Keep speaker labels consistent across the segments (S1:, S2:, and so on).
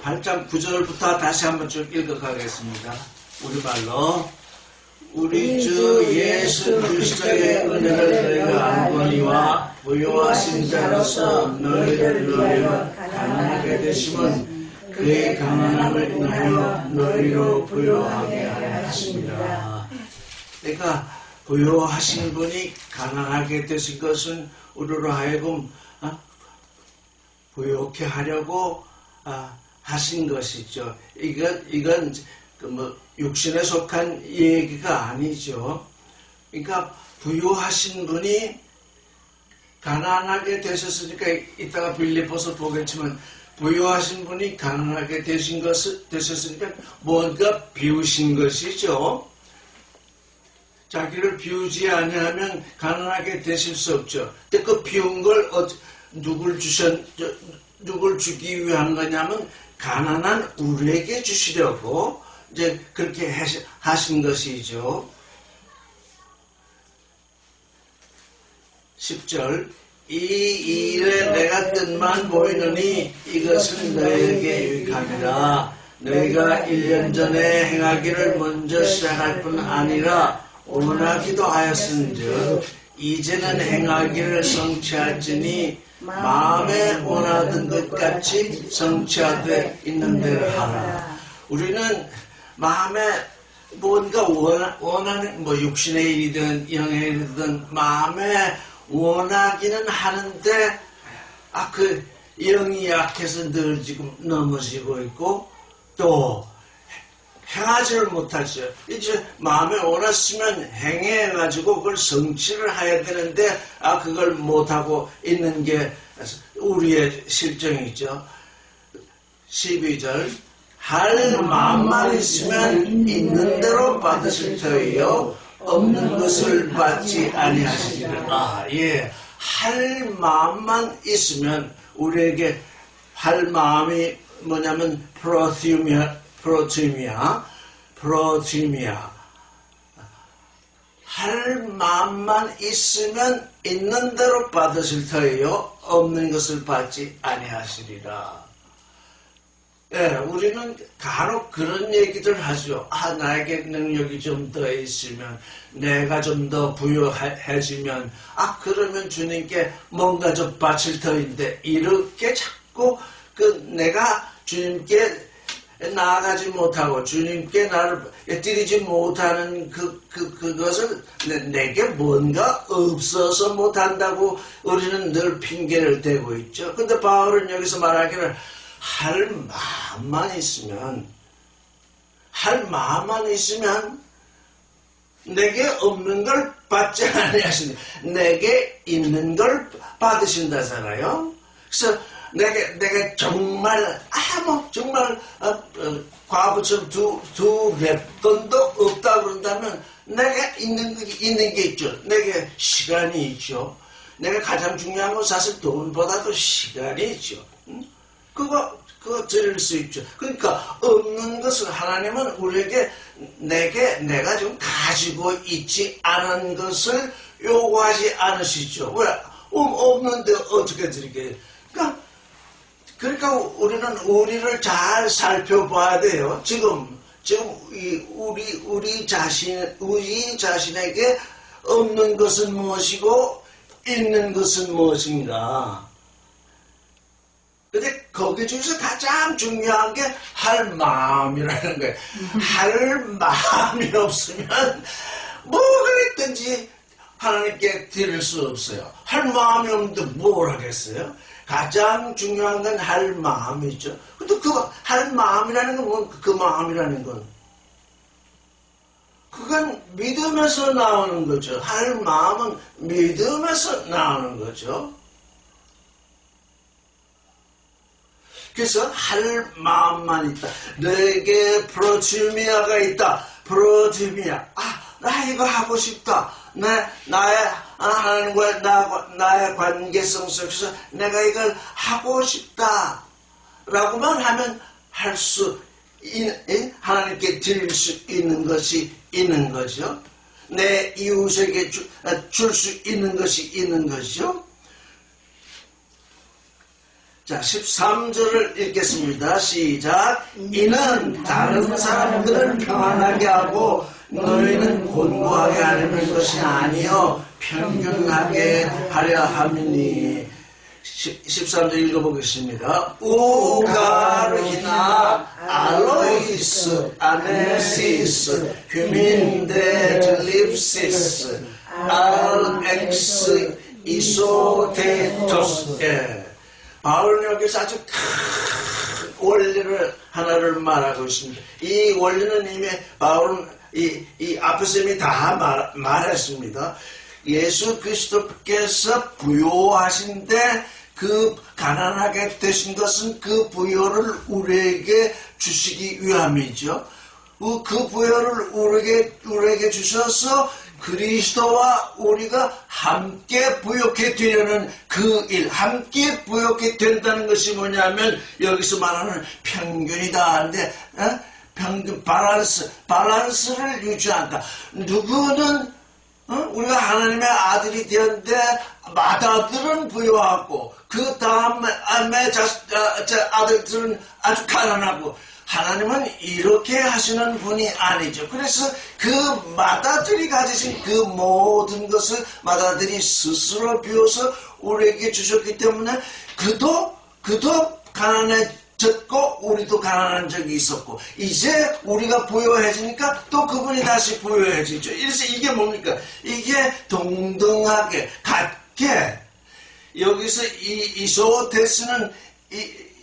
S1: 8장 9절부터 다시 한번 쭉 읽어가겠습니다. 우리말로. 우리 주 예수 그리스도의 은혜를 너희가 안거니와 부요하신 자로서 너희를 위하여 가난하게 되심은 그의 가난함을 인하여 너희로 부요하게 하려 하십니다. 그러니까 부요하신 분이 가난하게 되신 것은 우리로 하여금 부요케 하려고 하신 것이죠. 이건 육신에 속한 얘기가 아니죠. 그러니까 부유하신 분이 가난하게 되셨으니까 이따가 빌립보서 보겠지만 부유하신 분이 가난하게 되셨으니까 뭔가 비우신 것이죠. 자기를 비우지 아니하면 가난하게 되실 수 없죠. 근데 그 비운 걸 누굴 주기 위한 거냐면 가난한 우리에게 주시려고 이제 그렇게 하신 것이죠. 10절 이 일에 내가 뜻만 보이느니 이것은 너희에게 유익함이라. 너희가 1년 전에 행하기를 먼저 시작할 뿐 아니라 원하기도 하였은즉 이제는 행하기를 성취할지니 마음에 원하던 것 같이 성취하되 있는 대로 하라. 우리는 마음에 뭔가 원하는 육신의 일이든 영의 일이든 마음에 원하기는 하는데 그 영이 약해서 늘 지금 넘어지고 있고 또 행하지를 못하죠. 이제 마음에 원했으면 행해가지고 그걸 성취를 해야 되는데 그걸 못하고 있는 게 우리의 실정이죠. 12절 할 마음만 있으면 있는 대로 받으실 터이요 없는 것을 받지 아니하시리라. 예, 할 마음만 있으면 우리에게 할 마음이 뭐냐면 프로티미아 할 마음만 있으면 있는 대로 받으실 터이요 없는 것을 받지 아니하시리라. 예, 우리는 간혹 그런 얘기들 하죠. 나에게 능력이 좀 더 있으면, 내가 좀 더 부유해지면, 그러면 주님께 뭔가 좀 바칠 터인데, 이렇게 자꾸 내가 주님께 나아가지 못하고, 주님께 나를 드리지 못하는 그것을 내게 뭔가 없어서 못한다고 우리는 늘 핑계를 대고 있죠. 근데 바울은 여기서 말하기를, 할 마음만 있으면 내게 없는 걸 받지 아니하시니 내게 있는 걸 받으신다잖아요. 그래서 내가 정말 정말 과거처럼 두 뱃돈도 없다 그런다면 내가 있는 게 있죠. 내게 시간이 있죠. 내가 가장 중요한 건 사실 돈보다도 시간이 있죠. 그거 드릴 수 있죠. 그러니까 없는 것을 하나님은 우리에게 내가 지금 가지고 있지 않은 것을 요구하지 않으시죠. 왜? 없는데 어떻게 드리게? 그러니까 우리는 우리를 잘 살펴봐야 돼요. 지금 우리 자신에게 없는 것은 무엇이고 있는 것은 무엇인가? 근데 거기 중에서 가장 중요한 게 할 마음이라는 거예요. 할 마음이 없으면 뭐 그랬든지 하나님께 드릴 수 없어요. 할 마음이 없는데 뭘 하겠어요? 가장 중요한 건 할 마음이죠. 근데 할 마음이라는 건 그 마음이라는 건 그건 믿음에서 나오는 거죠. 할 마음은 믿음에서 나오는 거죠. 그래서 할 마음만 있다. 너에게 프로티미아가 있다. 프로티미아. 나 이거 하고 싶다. 나의 하나님과 나의 관계성 속에서 내가 이걸 하고 싶다. 라고만 하면 하나님께 드릴 수 있는 것이 있는 거죠. 내 이웃에게 줄 수 있는 것이 있는 것이죠. 자, 13절을 읽겠습니다. 시작. 이는 다른 사람들을 평안하게 하고 너희는 곤고하게 하려는 것이 아니요 평균하게 하려 함이니. 13절 읽어보겠습니다. 우가르히나 알로이스 아네시스 휴민데들립시스 알엑스 이소테토스. 바울은 여기서 아주 큰 원리를 하나를 말하고 있습니다. 이 원리는 이미 바울은 이 앞에서 이미 다 말했습니다. 예수 그리스도께서 부요하신데 그 가난하게 되신 것은 그 부요를 우리에게 주시기 위함이죠. 그 부요를 우리에게 주셔서 그리스도와 우리가 함께 부욕해 되려는 그 일, 함께 부욕해 된다는 것이 뭐냐면 여기서 말하는 평균이다 하는데 평균 밸런스를 유지한다. 누구는 우리가 하나님의 아들이 되었는데 맏아들은 부유하고 그 다음에 아들들은 아주 가난하고, 하나님은 이렇게 하시는 분이 아니죠. 그래서 그 맏아들이 가지신 그 모든 것을 맏아들이 스스로 비워서 우리에게 주셨기 때문에 그도 가난해졌고 우리도 가난한 적이 있었고, 이제 우리가 부유해지니까 또 그분이 다시 부유해지죠. 그래서 이게 뭡니까? 이게 동등하게 같게. 여기서 이소테스는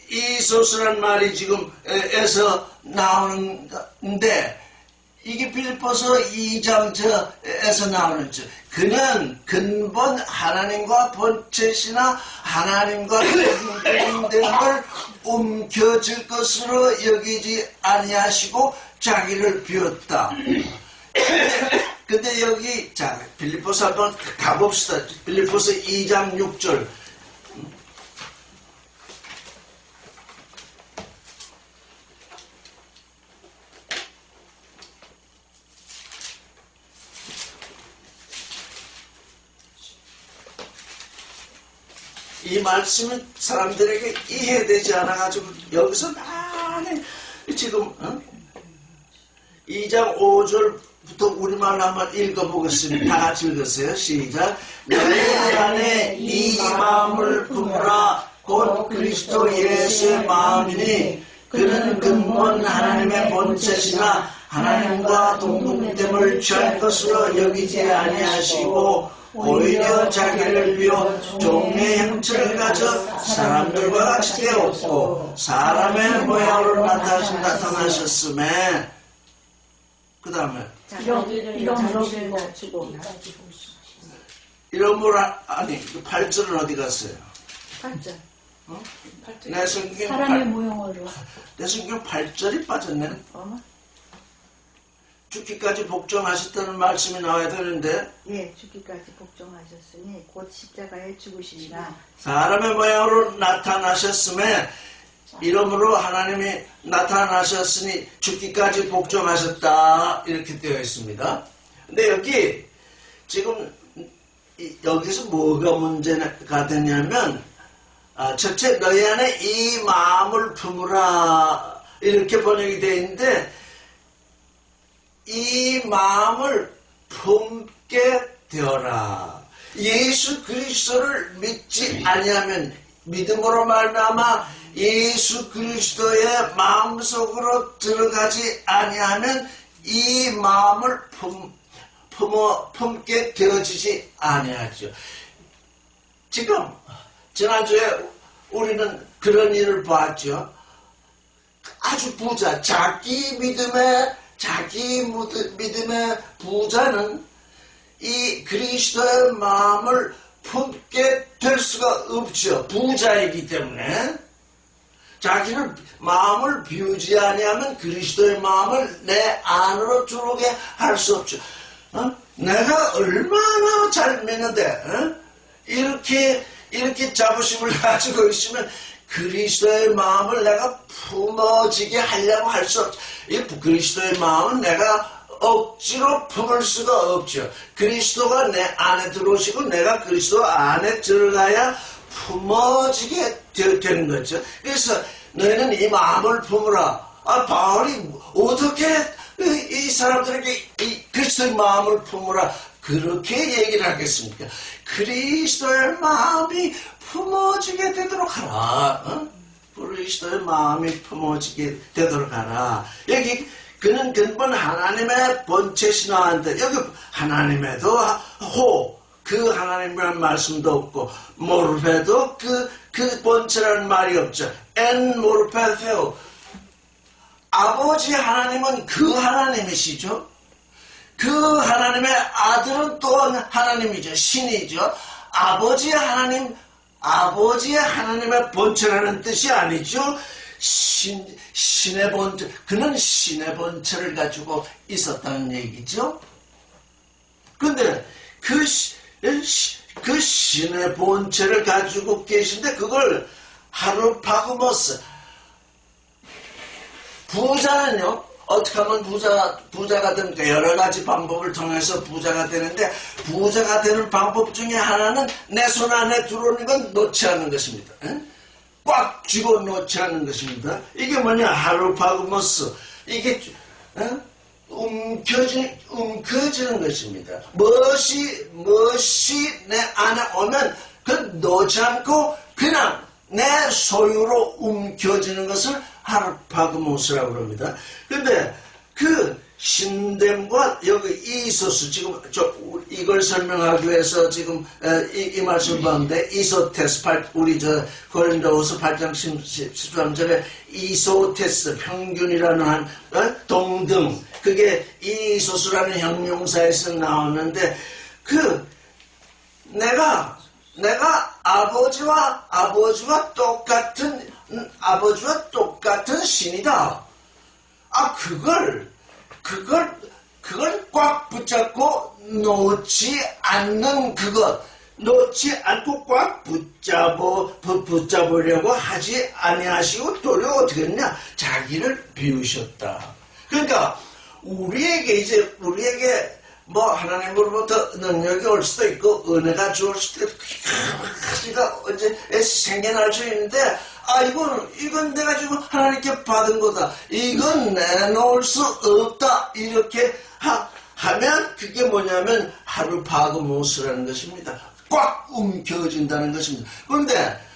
S1: 이소스란 말이 지금 에서 나오는데, 이게 빌립보서 2장에서 나오는 죠. 그는 근본 하나님과 본체시나 하나님과 동등됨을 움켜질 것으로 여기지 아니하시고 자기를 비웠다. 근데 여기 자 빌립보서 한번 가봅시다. 빌립보서 2장 6절. 이 말씀은 사람들에게 이해되지 않아가지고 여기서 많이 지금 2장 5절부터 우리말 한번 읽어보겠습니다. 다 같이 읽으세요. 시작. 너희 안에 이 마음을 품으라. 곧 그리스도 예수의 마음이니 그는 근본 하나님의 본체시나 하나님과 동등됨을 취할 것으로 여기지 아니하시고 오히려 자기를 비워 종의 형체를 가져 사람들과 같이 되었고 사람의 모양으로 나타나셨음에, 그 다음에
S2: 이런 가지고
S1: 이런 뭘 아니 8절은 어디 갔어요?
S2: 8절.
S1: 내 성경
S2: 사람의 모형으로.
S1: 내 성경 8절이 빠졌네. 죽기까지 복종하셨다는 말씀이 나와야 되는데,
S3: 예, 죽기까지 복종하셨으니 곧 십자가에 죽으시리라.
S1: 사람의 모양으로 나타나셨음에, 이름으로 하나님이 나타나셨으니 죽기까지 복종하셨다, 이렇게 되어 있습니다. 근데 여기 지금 여기서 뭐가 문제가 되냐면, 첫째 너희 안에 이 마음을 품으라 이렇게 번역이 되어 있는데, 이 마음을 품게 되어라. 예수 그리스도를 믿지 아니하면, 믿음으로 말미암아 예수 그리스도의 마음속으로 들어가지 아니하면 이 마음을 품게 되어지지 아니하죠. 지금 지난주에 우리는 그런 일을 봤죠. 아주 부자, 자기 믿음의 부자는 이 그리스도의 마음을 품게 될 수가 없죠. 부자이기 때문에. 자기를 마음을 비우지 아니하면 그리스도의 마음을 내 안으로 들어오게 할 수 없죠. 내가 얼마나 잘 믿는데 이렇게 자부심을 가지고 있으면 그리스도의 마음을 내가 품어지게 하려고 할 수 없죠. 이 그리스도의 마음은 내가 억지로 품을 수가 없죠. 그리스도가 내 안에 들어오시고 내가 그리스도 안에 들어가야 품어지게 되는 거죠. 그래서 너희는 이 마음을 품으라. 바울이 어떻게 이 사람들에게 이 그리스도의 마음을 품으라 그렇게 얘기를 하겠습니까? 그리스도의 마음이 품어지게 되도록 하라. 그리스도의 마음이 품어지게 되도록 하라. 여기 그는 근본 하나님의 본체 신화한데 여기 하나님에도 그 하나님이라는 말씀도 없고 모르페도 그 본체라는 말이 없죠. 엔 모르페테오. 아버지 하나님은 그 하나님이시죠. 그 하나님의 아들은 또한 하나님이죠. 신이죠. 아버지의 하나님의 본체라는 뜻이 아니죠. 신의 본체, 그는 신의 본체를 가지고 있었다는 얘기죠. 그런데 그 신의 본체를 가지고 계신데 그걸 하루파그모스 부자는요 어떻게 하면 부자가 됩니까? 여러 가지 방법을 통해서 부자가 되는데 부자가 되는 방법 중에 하나는 내 손 안에 들어오는 건 놓지 않는 것입니다. 꽉 쥐고 놓지 않는 것입니다. 이게 뭐냐? 하루파그모스. 이게 움켜쥐는 것입니다. 무엇이 내 안에 오면 그 놓지 않고 그냥 내 소유로 움켜쥐는 것을 하루파그모스라고 합니다. 근데 그 신됨과 여기 이소스 지금 이걸 설명하기 위해서 지금 이 말씀을 봤는데 이소테스 우리 고린도후서 8장 13절에 이소테스 평균이라는 동등 그게 이소스라는 형용사에서 나오는데 내가 아버지와 똑같은 신이다. 그걸 꽉 붙잡고 놓지 않는 놓지 않고 꽉 붙잡으려고 하지 아니하시고 도리어 어떻게 했냐? 자기를 비우셨다. 그러니까 우리에게 뭐 하나님으로부터 능력이 올 수도 있고 은혜가 주올 수도 있고 가지가 언제 생겨날 수 있는데 이건 내가 지금 하나님께 받은 거다. 이건 내놓을 수 없다. 이렇게 하면 그게 뭐냐면 하루파그모스라는 것입니다. 꽉 움켜진다는 것입니다. 그런데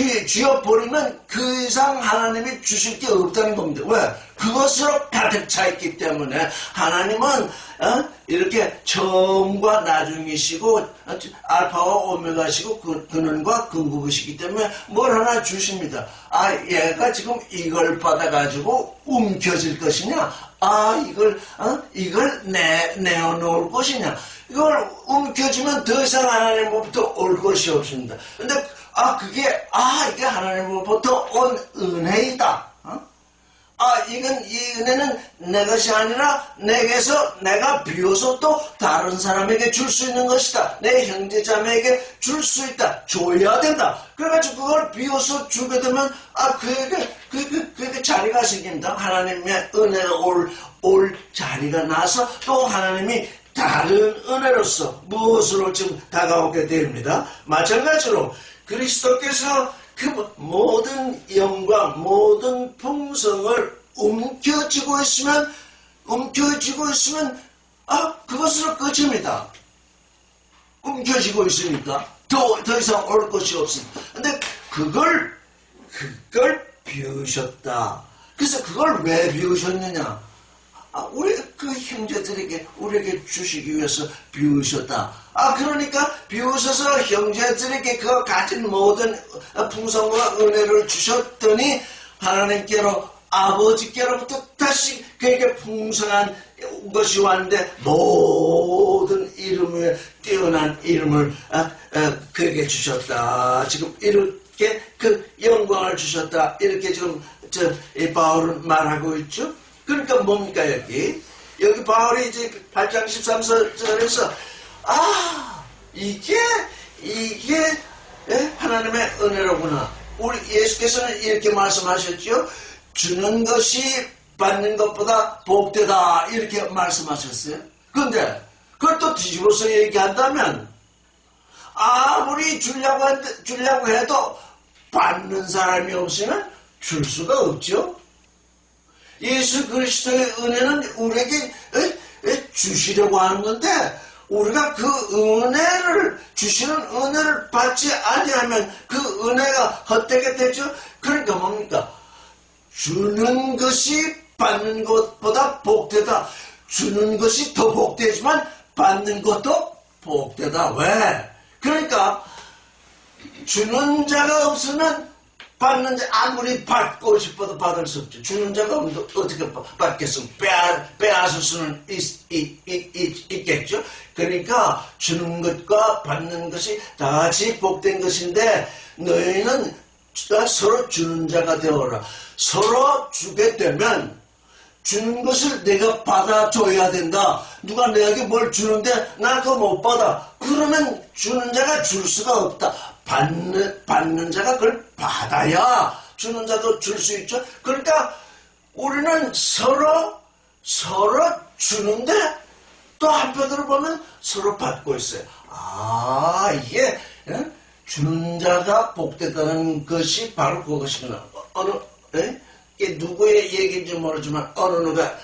S1: 움켜쥐어버리면 그 이상 하나님이 주실 게 없다는 겁니다. 왜? 그것으로 가득 차 있기 때문에 하나님은 이렇게 처음과 나중이시고 알파와 오메가시고 근원과 근국이시기 때문에 뭘 하나 주십니다. 얘가 지금 이걸 받아가지고 움켜질 것이냐? 이걸 내어놓을 것이냐? 이걸 움켜쥐면 더 이상 하나님으로부터 올 것이 없습니다. 근데 이게 하나님으로부터 온 은혜이다. 이 은혜는 내 것이 아니라 내게서 내가 비워서 또 다른 사람에게 줄 수 있는 것이다. 내 형제자매에게 줄 수 있다. 줘야 된다. 그래가지고 그걸 비워서 주게 되면 그게 자리가 생긴다. 하나님의 은혜가 올 자리가 나서 또 하나님이 다른 은혜로서 무엇으로 지금 다가오게 됩니다. 마찬가지로 그리스도께서 그 모든 영광, 모든 풍성을 움켜쥐고 있으면 그것으로 끝입니다. 움켜쥐고 있으니까 더 이상 올 것이 없습니다. 근데 그걸 비우셨다. 그래서 그걸 왜 비우셨느냐? 우리 그 형제들에게 우리에게 주시기 위해서 비우셨다. 그러니까 비우셔서 형제들에게 그 가진 모든 풍성과 은혜를 주셨더니 하나님께로 아버지께로부터 다시 그에게 풍성한 것이 왔는데 모든 이름에 뛰어난 이름을 그에게 주셨다. 지금 이렇게 그 영광을 주셨다. 이렇게 지금 이 바울은 말하고 있죠. 그러니까 뭡니까 여기 바울이 이제 8장 13절에서 이게 하나님의 은혜로구나. 우리 예수께서는 이렇게 말씀하셨죠. 주는 것이 받는 것보다 복되다 이렇게 말씀하셨어요. 그런데 그걸 또 뒤집어서 얘기한다면 아무리 주려고 해도 받는 사람이 없으면 줄 수가 없죠. 예수 그리스도의 은혜는 우리에게 주시려고 하는 건데, 우리가 그 은혜를, 주시는 은혜를 받지 아니하면 그 은혜가 헛되게 되죠. 그러니까 뭡니까? 주는 것이 받는 것보다 복되다. 주는 것이 더 복되지만 받는 것도 복되다. 왜? 그러니까 주는 자가 없으면 받는 자, 아무리 받고 싶어도 받을 수 없죠. 주는 자가 없는데 어떻게 받겠습니까? 빼앗을 수는 있겠죠. 그러니까 주는 것과 받는 것이 다 같이 복된 것인데, 너희는 서로 주는 자가 되어라. 서로 주게 되면 주는 것을 내가 받아줘야 된다. 누가 내게 뭘 주는데 나 그거 못 받아. 그러면 주는 자가 줄 수가 없다. 받는 자가 그걸 받아야 주는 자도 줄 수 있죠. 그러니까 우리는 서로 주는데 또 한편으로 보면 서로 받고 있어요. 아, 이게 주는 자가 복되다는 것이 바로 그것이구나. 이게 누구의 얘기인지 모르지만 어느 누가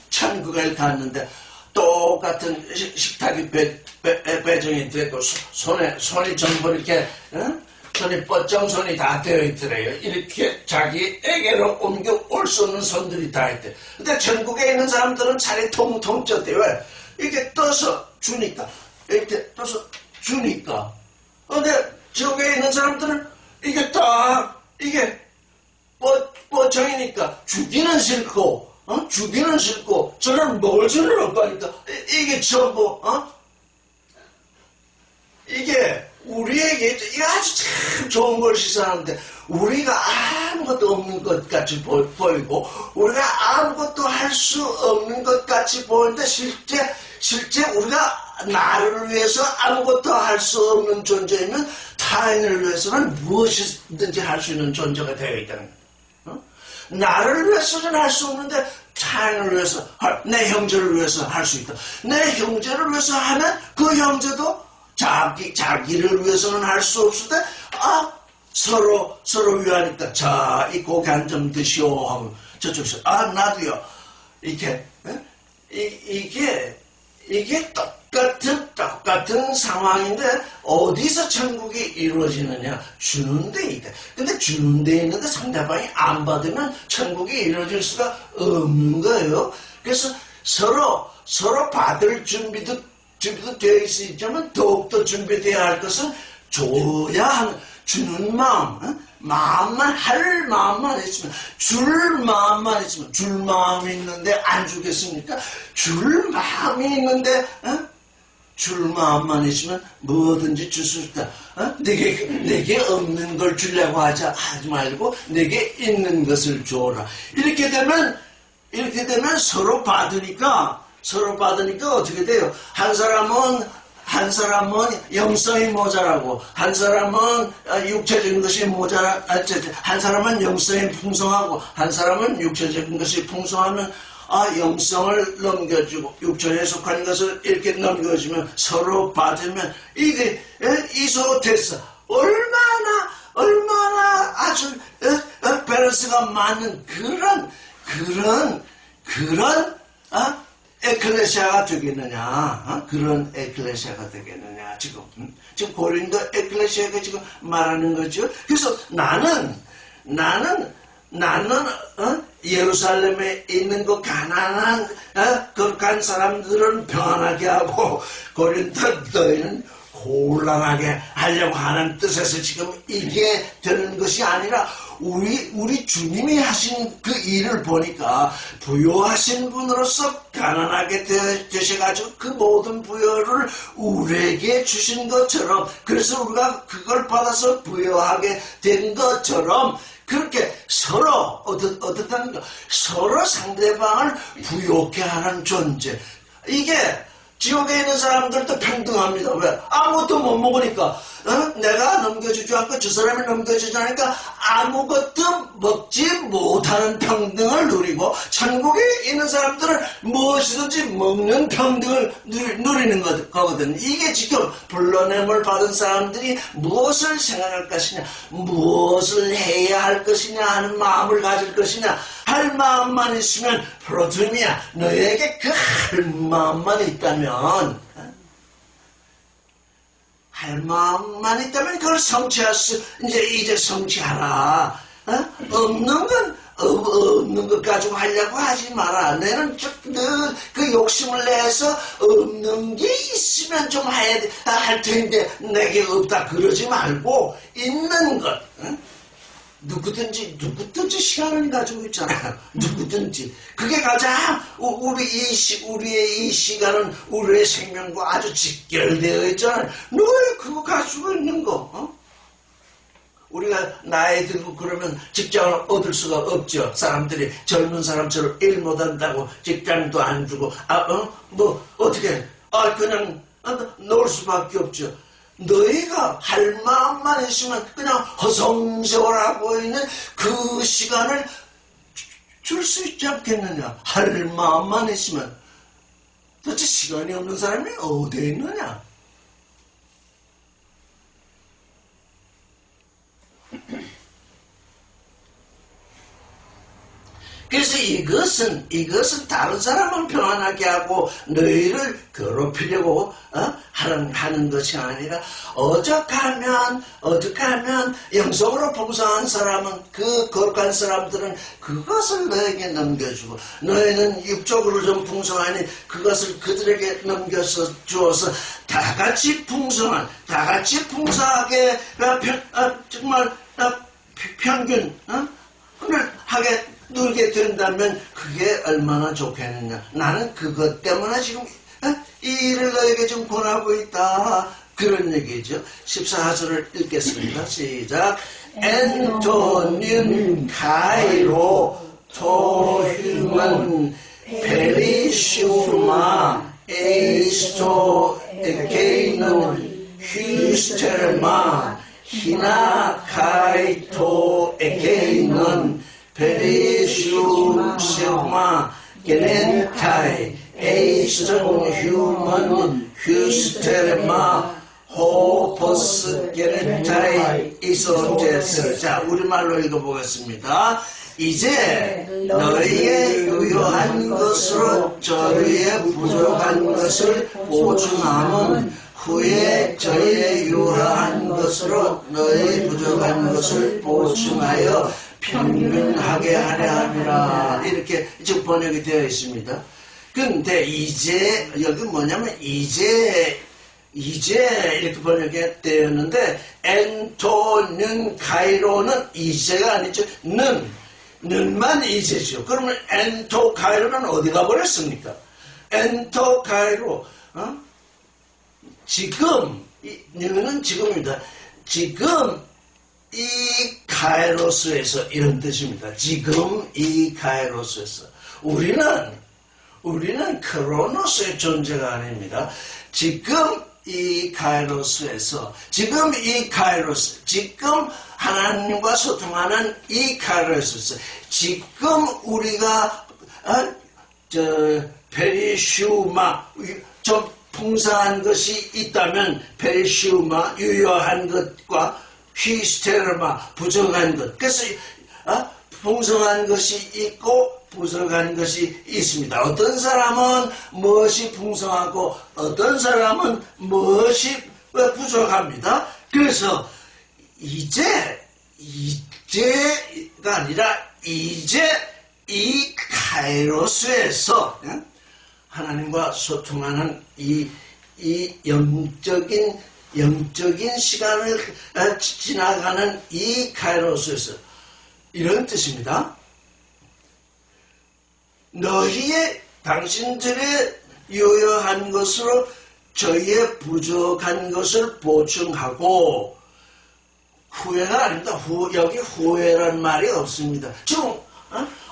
S1: 천국에 갔는데 똑같은 식탁이 배정이 됐고 손이 전부 이렇게 손이 뻗정 손이 다 되어 있더래요. 이렇게 자기에게로 옮겨올 수 없는 손들이 다 있대. 근데 전국에 있는 사람들은 차라리 통통 쪘대. 왜? 이렇게 떠서 주니까. 이렇게 떠서 주니까. 근데 저기에 있는 사람들은 이게 딱 이게 뻗정이니까 주기는 싫고 주기는 싫고 저는 먹을 수는 없고 하니까 이게 전부 이게 우리에게 이게 아주 참 좋은 걸 시사하는데, 우리가 아무것도 없는 것 같이 보이고 우리가 아무것도 할 수 없는 것 같이 보이는데, 실제 우리가 나를 위해서 아무것도 할 수 없는 존재이면 타인을 위해서는 무엇이든지 할 수 있는 존재가 되어 있다는 거예요. 나를 위해서는 할 수 없는데 타인을 위해서, 내 형제를 위해서 할 수 있다. 내 형제를 위해서 하면 그 형제도 자기를 위해서는 할 수 없을 때, 서로 위하니까, 자, 이 고기 한 점 드시오 하고, 저쪽에서, 나도요. 이렇게, 이게 똑같은 상황인데, 어디서 천국이 이루어지느냐? 주는 데 있다. 근데 주는 데 있는데 상대방이 안 받으면 천국이 이루어질 수가 없는 거예요. 그래서 서로 받을 준비도 되어 있지만 더욱더 준비되어야 할 것은 줘야 하는, 주는 마음, 할 마음만 있으면, 줄 마음만 있으면, 줄 마음이 있는데 안 주겠습니까? 줄 마음이 있는데 줄 마음만 있으면 뭐든지 줄 수 있다. 내게 없는 걸 주려고 하지 말고 내게 있는 것을 줘라. 이렇게 되면 서로 받으니까 어떻게 돼요? 한 사람은 영성이 모자라고, 한 사람은 육체적인 것이 한 사람은 영성이 풍성하고, 한 사람은 육체적인 것이 풍성하면 영성을 넘겨주고 육체에 속한 것을 이렇게 넘겨주면, 서로 받으면 이게 이소됐어. 얼마나 아주 밸런스가 맞는 그런 에클레시아가 되겠느냐? 그런 에클레시아가 되겠느냐? 지금 고린도 에클레시아가 지금 말하는 거죠. 그래서 나는 예루살렘에 있는 그 가난한 거룩한 사람들은 평안하게 하고, 고린도 너희는 곤란하게 하려고 하는 뜻에서 지금 이게 되는 것이 아니라, 우리 주님이 하신 그 일을 보니까 부요하신 분으로서 가난하게 되셔가지고 그 모든 부요를 우리에게 주신 것처럼, 그래서 우리가 그걸 받아서 부요하게 된 것처럼, 그렇게 서로 어떻다는 거, 서로 상대방을 부요케 하는 존재. 이게 지옥에 있는 사람들도 평등합니다. 왜? 아무것도 못 먹으니까. 내가 넘겨주지 않고 저 사람이 넘겨주지 않으니까 아무것도 먹지 못하는 평등을 누리고, 천국에 있는 사람들은 무엇이든지 먹는 평등을 누리는 거거든. 이게 지금 불러냄을 받은 사람들이 무엇을 생각할 것이냐, 무엇을 해야 할 것이냐 하는 마음을 가질 것이냐. 할 마음만 있으면 프로드미야, 너에게 그 할 마음만 있다면, 할 마음만 있다면 그걸 성취할 수, 이제 성취하라. 없는 것 가지고 하려고 하지 마라. 너는 그 욕심을 내서 없는 게 있으면 좀 할 텐데 내게 없다 그러지 말고, 있는 것. 누구든지 시간을 가지고 있잖아요. 누구든지. 그게 가장 우리의 이 시간은 우리의 생명과 아주 직결되어 있잖아요. 누가 그거 가지고 있는 거? 우리가 나이 들고 그러면 직장을 얻을 수가 없죠. 사람들이 젊은 사람처럼 일 못한다고 직장도 안 주고, 어떻게, 그냥 놓을 수밖에 없죠. 너희가 할 마음만 있으면 그냥 허송세월하고 있는 그 시간을 줄 수 있지 않겠느냐. 할 마음만 있으면. 도대체 시간이 없는 사람이 어디에 있느냐. 그래서 이것은 다른 사람은 평안하게 하고 너희를 괴롭히려고 하는 것이 아니라, 어떡하면 영성으로 풍성한 사람은, 그 거룩한 사람들은 그것을 너에게 넘겨주고, 너희는 육적으로 좀 풍성하니 그것을 그들에게 넘겨서 주어서 다같이 풍성하게 정말 평균 하게 누리게 된다면 그게 얼마나 좋겠느냐. 나는 그것 때문에 지금 이 일을 너에게 좀 권하고 있다, 그런 얘기죠. 14절을 읽겠습니다. 시작. 엔토님 카이로 토히먼 페리슈마 에이스토 에케이노 휴스테르마 히나 카이토 에케이는 페리슈마 게렌타이 에이스톤 휴먼 휴스테르마 호퍼스 게렌타이 이소제스. 자, 우리말로 읽어보겠습니다. 이제 너희의 유효한 것으로 저희의 부족한 것을 보충함은 후에 저희의 유효한 것으로 너희 부족한 것을 보충하여 평균하게 하려 함이라. 이렇게 지금 번역이 되어 있습니다. 근데 이제, 여기 뭐냐면 이제 이렇게 번역이 되었는데, 엔토는 가이로는 이제가 아니죠. 는만 이제죠. 그러면 엔토 가이로는 어디 가버렸습니까? 엔토 가이로, 지금, 는은 지금입니다. 지금 이 카이로스에서, 이런 뜻입니다. 지금 이 카이로스에서. 우리는 크로노스의 존재가 아닙니다. 지금 이 카이로스에서, 지금 하나님과 소통하는 이 카이로스에서, 지금 우리가 페리슈마, 좀 풍성한 것이 있다면 페리슈마, 유효한 것과 히스테르마, 부족한 것. 그래서 풍성한 것이 있고 부족한 것이 있습니다. 어떤 사람은 무엇이 풍성하고 어떤 사람은 무엇이 부족합니다. 그래서 이제가 아니라 이제 이 카이로스에서 하나님과 소통하는 이 영적인 시간을 지나가는 이 카이로스에서, 이런 뜻입니다. 당신들의 유효한 것으로 저희의 부족한 것을 보충하고, 후회가 아닙니다. 여기 후회란 말이 없습니다. 지금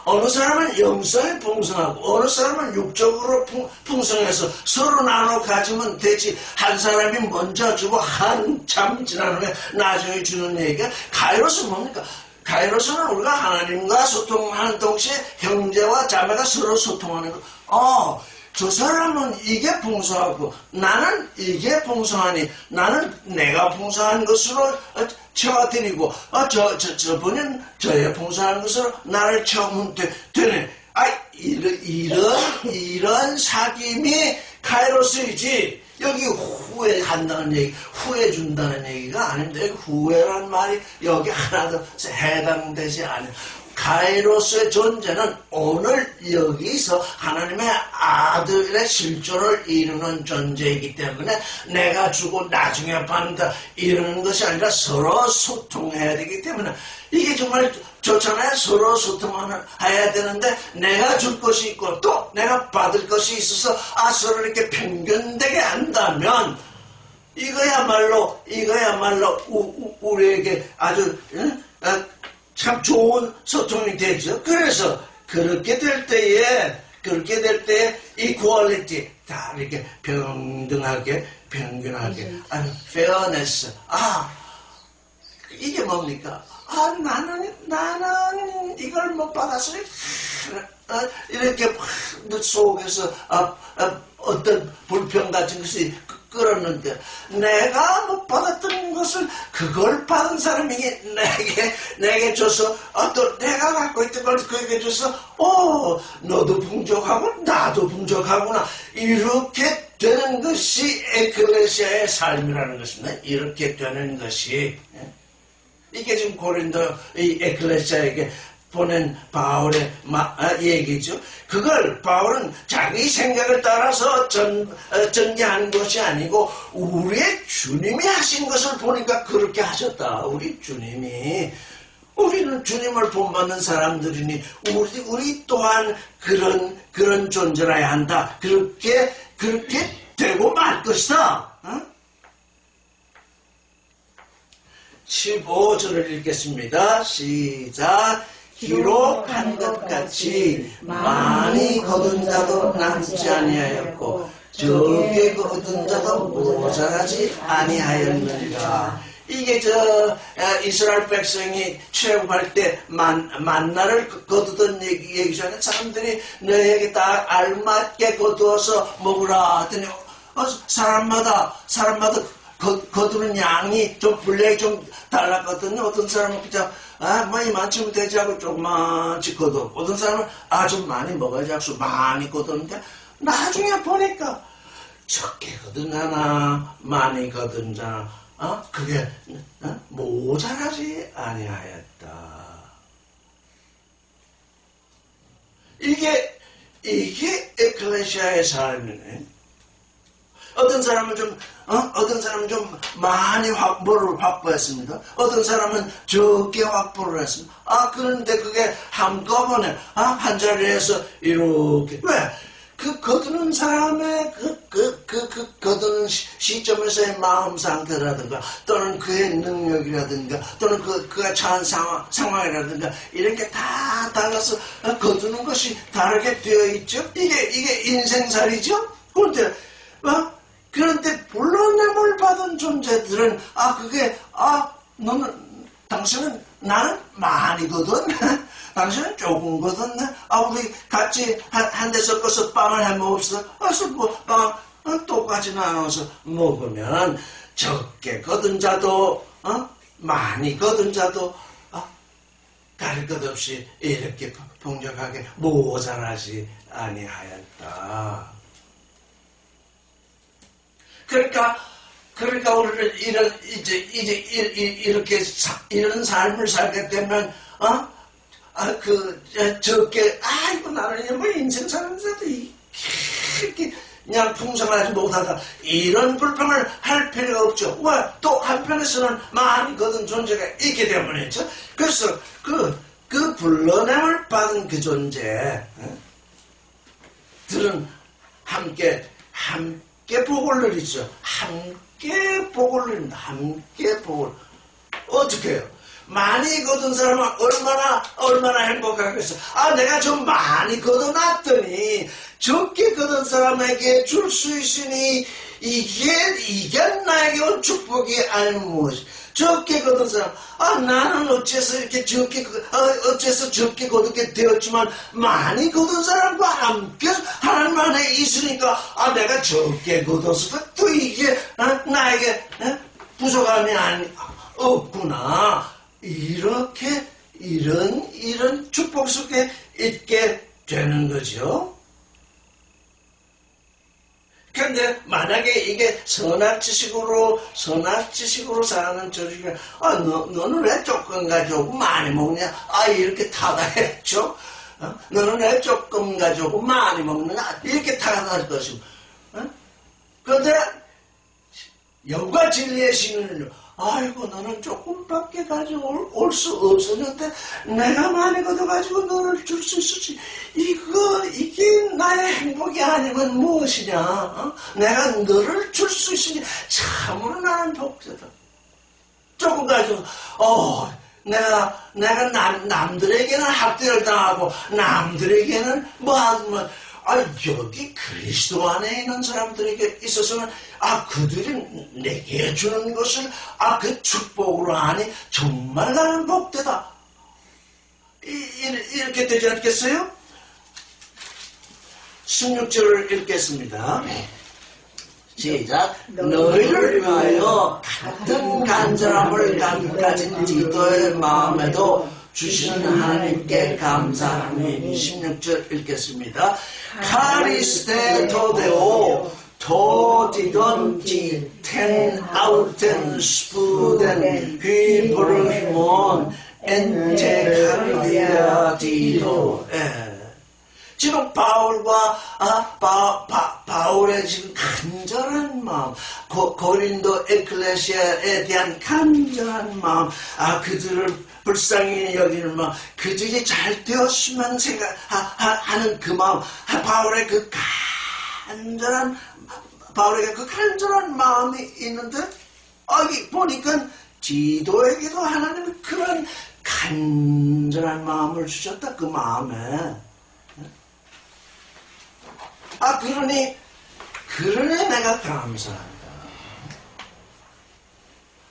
S1: 어느 사람은 영성이 풍성하고 어느 사람은 육적으로 풍성해서 서로 나눠 가지면 되지. 한 사람이 먼저 주고 한참 지난 후에 나중에 주는 얘기가 가이로스 뭡니까? 가이로스는 우리가 하나님과 소통하는 동시에 형제와 자매가 서로 소통하는 거. 저 사람은 이게 풍성하고 나는 이게 풍성하니 나는 내가 풍성한 것으로 채워드리고 저분은 저의 풍성한 것으로 나를 채우면 되네. 이런 사귐이 카이로스이지 여기 후회한다는 얘기, 후회준다는 얘기가 아닙니다. 여기 후회란 말이 여기 하나도 해당되지 않아요. 카이로스의 존재는 오늘 여기서 하나님의 아들의 실존을 이루는 존재이기 때문에 내가 주고 나중에 받는다 이러는 것이 아니라 서로 소통해야 되기 때문에 이게 정말 좋잖아요. 서로 소통해야 되는데 내가 줄 것이 있고 또 내가 받을 것이 있어서 서로 이렇게 평균되게 한다면 이거야말로 우리에게 아주 참 좋은 소통이 되죠. 그래서 그렇게 될 때에 이퀄리티 다 이렇게 평등하게 평균하게 fairness 이게 뭡니까? 나는 이걸 못 받았으니 이렇게 속에서 어떤 불평 같은 것이 끌었는데 내가 못 받았던 것을 그걸 받은 사람이 내게 줘서 또 내가 갖고 있던 걸 그에게 줘서 너도 풍족하고 나도 풍족하구나 이렇게 되는 것이 에클레시아의 삶이라는 것입니다. 이렇게 되는 것이 이게 지금 고린도 이 에클레시아에게 보낸 바울의 얘기죠. 그걸 바울은 자기 생각을 따라서 전개한 것이 아니고 우리의 주님이 하신 것을 보니까 그렇게 하셨다. 우리 주님이 우리는 주님을 본받는 사람들이니 우리 또한 그런 존재라야 한다. 그렇게 되고 말 것이다. 15절을 읽겠습니다. 시작. 기록한 것 같이 많이 거둔 자도 남지 아니하였고 적게 거둔 자도 모자라지 아니하였느니라. 이게 이스라엘 백성이 출애굽할 때 만나를 거두던 얘기잖아요. 사람들이 너에게 다 알맞게 거두어서 먹으라 하더니 사람마다 거두는 양이 좀 분량이 좀 달랐거든요. 어떤 사람은 그냥 이만치면 되지 하고 조그만치 거두. 어떤 사람은 좀 많이 먹어야지 하고 많이 거두는데 나중에 보니까 적게 거둔 자나 많이 거둔 자나 그게 모자라지 아니하였다. 이게 에클레시아의 삶이네. 어떤 사람은 좀 많이 뭐를 확보했습니다. 어떤 사람은 적게 확보를 했습니다. 그런데 그게 한꺼번에 한 자리에서 이렇게 왜? 그 거두는 사람의 거두는 시점에서의 마음 상태라든가 또는 그의 능력이라든가 또는 그가 처한 상황이라든가 이런 게 다 달라서 거두는 것이 다르게 되어 있죠. 이게 인생살이죠. 그런데 불러냄을 받은 존재들은 나는 많이거든. 당신은 조금거든. 우리 같이 한 대 섞어서 빵을 해 먹읍시다. 빵 똑같이 나눠서 먹으면 적게 거둔 자도 많이 거둔 자도 다를 것 없이 이렇게 풍족하게 모자라지 아니하였다. 그러니까 우리는 이런 삶을 살게 되면 적게 이거 나는 뭐 인생 사는데도 이렇게 그냥 풍성하지 못하다 이런 불평을 할 필요가 없죠. 왜? 또 한편에서는 많이 거둔 존재가 있기 때문이죠. 그래서 그 불러냄을 받은 그 존재들은 함께 복을 누리죠. 함께 복을 누린다. 함께 복을. 어떻게 해요? 많이 거둔 사람은 얼마나 행복하겠어. 내가 좀 많이 거둬놨더니 적게 거둔 사람에게 줄 수 있으니 이게 나에게 온 축복이 아니면 무엇이. 적게 거둔 사람, 나는 어째서 적게 거두게 되었지만 많이 거둔 사람과 함께 하나님 안에 있으니까 내가 적게 거둬서 또 이게 나에게 부족함이 없구나. 이렇게 이런 축복 속에 있게 되는 거죠. 근데 만약에 이게 선악지식으로 사는 저주가 너는 왜 조금 가지고 많이 먹냐? 이렇게 타다했죠. 너는 왜 조금 가지고 많이 먹느냐? 이렇게 타다할 것이고. 그런데 영과 진리의 신은 아이고 너는 조금밖에 가지고 올 수 없었는데 내가 많이 걷어가지고 너를 줄 수 있었지. 이게 나의 행복이 아니면 무엇이냐. 내가 너를 줄 수 있으니 참으로 나는 복되다. 조금 가지고 내가 남들에게는 학대를 당하고 남들에게는 여기 그리스도 안에 있는 사람들에게 있어서는 그들이 내게 주는 것을 그 축복으로 하니 정말 나는 복되다. 이렇게 되지 않겠어요? 16절을 읽겠습니다. 시작. 너희를 위하여 같은 간절함을 가진 디도의 마음에도 주시는 하나님께 감사하니. 16절 읽겠습니다. 카리스테 토데오 토디던 디텐 아우텐 스푸덴 휘브르히몬 엔테 카리디아 디도. 지금 바울의 지금 간절한 마음, 고린도 에클레시아에 대한 간절한 마음, 그들을 불쌍히 여기는 마음, 그들이 잘 되었으면 생각하는 그 마음, 바울의 그 간절한 마음이 있는데, 여기 보니까 디도에게도 하나님이 그런 간절한 마음을 주셨다, 그 마음에. 그러니 내가 감사한다.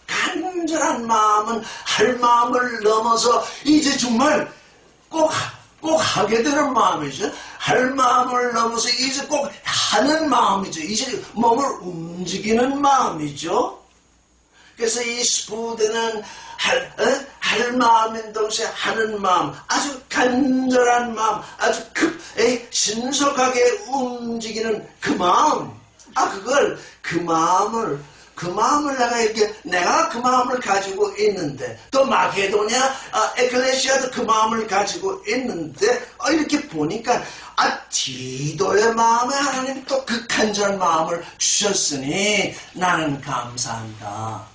S1: 간절한 마음은 할 마음을 넘어서 이제 정말 꼭 하게 되는 마음이죠. 할 마음을 넘어서 이제 꼭 하는 마음이죠. 이제 몸을 움직이는 마음이죠. 그래서 이 스푸드는 할 마음인 동시에 하는 마음, 아주 간절한 마음, 아주 신속하게 움직이는 그 마음, 그 마음을 내가 그 마음을 가지고 있는데, 또 마게도냐, 에클레시아도 그 마음을 가지고 있는데, 이렇게 보니까, 디도의 마음에 하나님이 또 그 간절한 마음을 주셨으니, 나는 감사한다.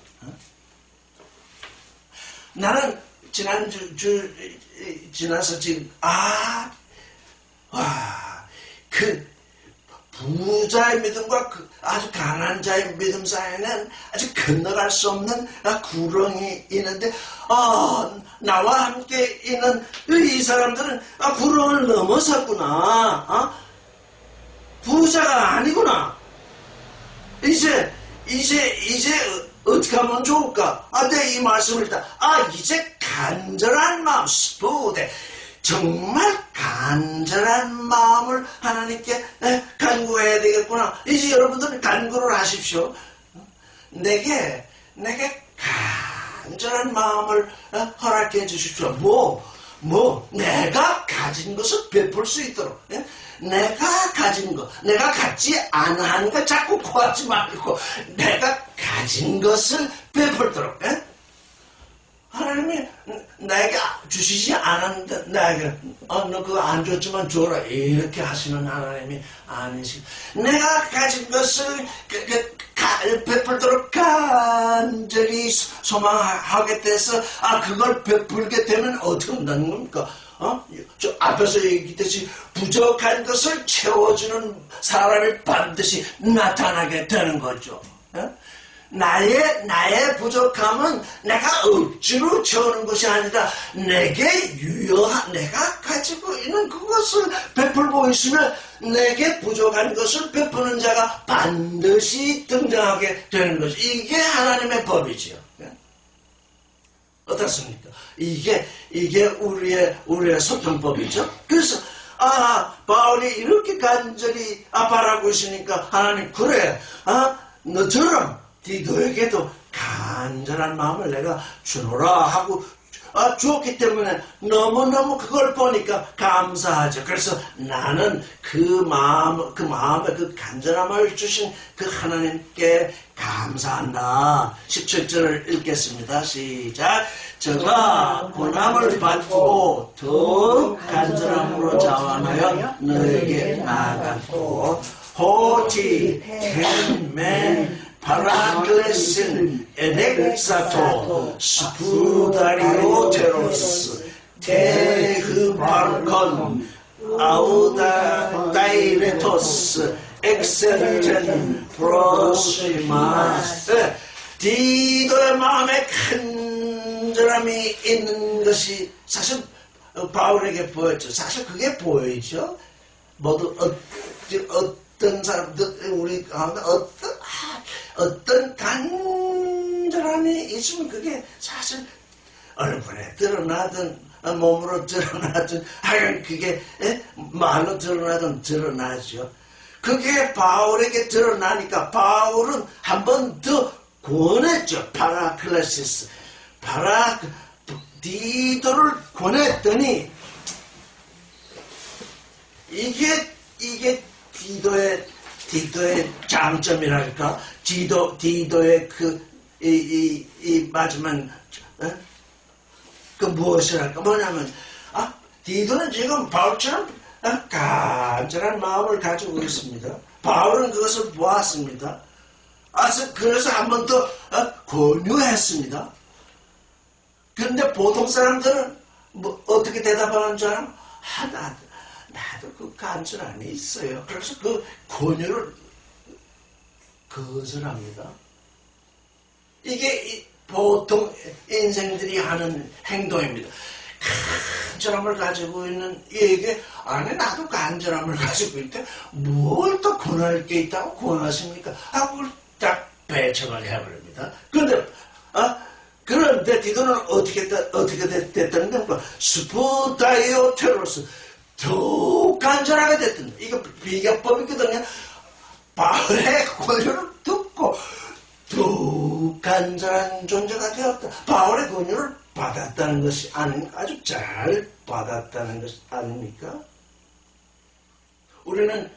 S1: 나는 지나서 지금, 그 부자의 믿음과 아주 가난한 자의 믿음 사이에는 아주 건너갈 수 없는 구렁이 있는데, 나와 함께 있는 이 사람들은 구렁을 넘어섰구나. 부자가 아니구나. 이제 어떻게 하면 좋을까? 내 이 말씀을 듣다. 이제 간절한 마음, 스푸데. 정말 간절한 마음을 하나님께 간구해야 되겠구나. 이제 여러분들은 간구를 하십시오. 내게 간절한 마음을 허락해 주십시오. 내가 가진 것을 베풀 수 있도록. 내가 가진 거, 내가 갖지 않은 거 자꾸 구하지 말고 내가 가진 것을 베풀도록. 하나님이 내게 주시지 않았는데 내게 너 그거 안 줬지만 줘라 이렇게 하시는 하나님이 아니시. 내가 가진 것을 베풀도록 간절히 소망하게 돼서 그걸 베풀게 되면 어떻게 된다는 겁니까? 저 앞에서 얘기했듯이 부족한 것을 채워주는 사람이 반드시 나타나게 되는 거죠. 나의 부족함은 내가 억지로 채우는 것이 아니라 내게 유효한, 내가 가지고 있는 그것을 베풀고 있으면 내게 부족한 것을 베푸는 자가 반드시 등장하게 되는 것이, 이게 하나님의 법이지요. 어떻습니까? 이게 우리의 소통법이죠. 그래서 바울이 이렇게 간절히 바라고 있으니까 하나님, 그래, 너처럼 디도에게도 간절한 마음을 내가 주노라 하고 주었기 때문에 너무너무 그걸 보니까 감사하죠. 그래서 나는 그 마음에 그 간절함을 주신 그 하나님께 감사한다. 17절을 읽겠습니다. 시작. 저가 고난을 받고 더욱 간절함으로 자원하여 너에게 나아갔고 호티 텐멘 파라클레신 에넥사토 스푸다리오테로스 테흐바르콘 아우다다이레토스 엑셀텐 프로시마스. 디도의 마음에 간절함이 있는 것이 사실 바울에게 보였죠. 사실 그게 보이죠. 모두 어떤 사람들, 우리 가운데 어떤 간절함이 있으면 그게 사실 얼굴에 드러나든 몸으로 드러나든 하여간 그게 말로 드러나든 드러나죠. 그게 바울에게 드러나니까 바울은 한 번 더 권했죠. 파라클레시스. 디도를 권했더니 이게 디도의 장점이랄까? 디도의 마지막, 무엇이랄까? 뭐냐면, 디도는 지금 바울처럼 간절한 마음을 가지고 있습니다. 바울은 그것을 보았습니다. 그래서 한 번 더 권유했습니다. 그런데 보통 사람들은 어떻게 대답하는 줄 알아? 나도 그 간절함이 있어요. 그래서 그 권유를 거절합니다. 이게 보통 인생들이 하는 행동입니다. 간절함을 가지고 있는 얘에게 나도 간절함을 가지고 있대. 뭘 또 권할 게 있다고 권하십니까? 하고 딱 배척을 해버립니다. 그런데 디도는 어떻게 됐다는 겁니까? 스푸다이오테로스, 더욱 간절하게 됐던, 이거 비교법이거든요. 바울의 권유를 듣고 더욱 간절한 존재가 되었다. 바울의 권유를 받았다는 것이 아닙니까? 아주 잘 받았다는 것 아닙니까? 우리는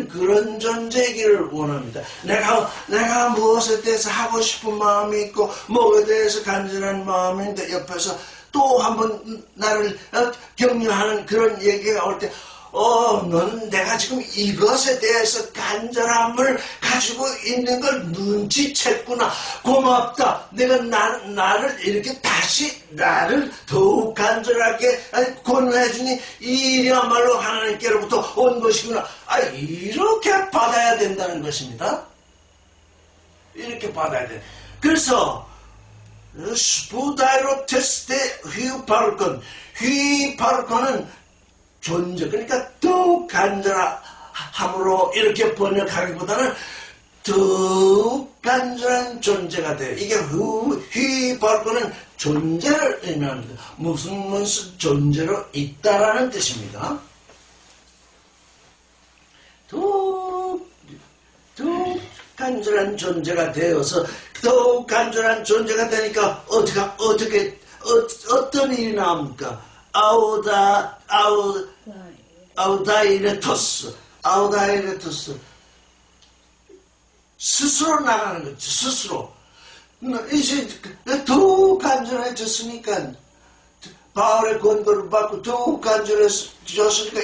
S1: 그런 존재이기를 원합니다. 내가 무엇에 대해서 하고 싶은 마음이 있고 뭐에 대해서 간절한 마음인데 옆에서 또 한번 나를 격려하는 그런 얘기가 올 때 너는 내가 지금 이것에 대해서 간절함을 가지고 있는 걸 눈치챘구나. 고맙다. 내가 나를 이렇게 다시 나를 더욱 간절하게 권유해주니 이야말로 하나님께로부터 온 것이구나. 이렇게 받아야 된다는 것입니다. 이렇게 받아야 돼. 그래서 스푸다이로 테스테 휘파르콘은 존재, 그러니까 더욱 간절함으로 이렇게 번역하기보다는 더욱 간절한 존재가 돼요. 이게 휘파르콘은 존재를 의미합니다. 무슨 존재로 있다라는 뜻입니다. 더욱 간절한 존재가 되어서 더욱 간절한 존재가 되니까 어떤 일이 나옵니까? 아우다이레토스 스스로 나가는 거죠. 스스로 이제 더욱 간절해졌으니까 바울의 권고를 받고 더욱 간절해졌으니까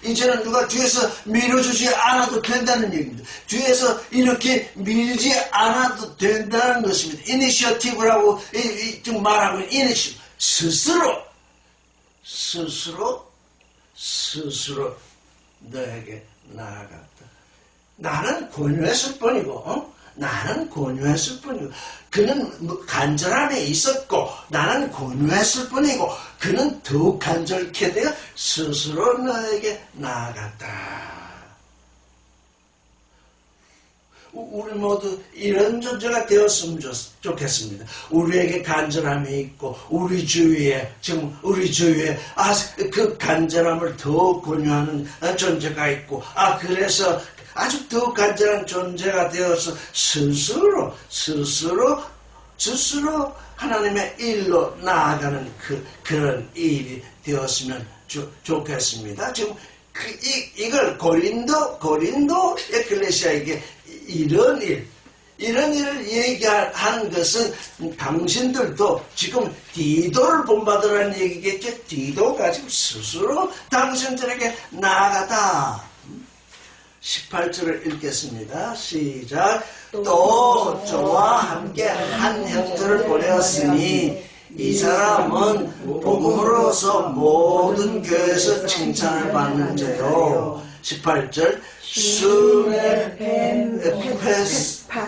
S1: 이제는 누가 뒤에서 밀어주지 않아도 된다는 얘기입니다. 뒤에서 이렇게 밀지 않아도 된다는 것입니다. 이니셔티브라고 좀 말하고 있는 이니셔티브. 스스로 너에게 나아갔다. 나는 권유했을 뿐이고 나는 권유했을 뿐이고 그는 간절함에 있었고 나는 권유했을 뿐이고 그는 더욱 간절케 되어 스스로 너에게 나아갔다. 우리 모두 이런 존재가 되었으면 좋겠습니다. 우리에게 간절함이 있고 우리 주위에 그 간절함을 더 권유하는 존재가 있고 그래서 아주 더 간절한 존재가 되어서 스스로 하나님의 일로 나아가는 그런 일이 되었으면 좋겠습니다. 지금 이걸 고린도 에클레시아에게 이런 일을 얘기한 것은 당신들도 지금 디도를 본받으라는 얘기겠죠. 디도가 지금 스스로 당신들에게 나아가다. 18절을 읽겠습니다. 시작. 또 저와 함께 한 형제를 보내었으니 이 사람은 복음으로서 모든 교회에서 칭찬을 받는 자요. 18절 Sune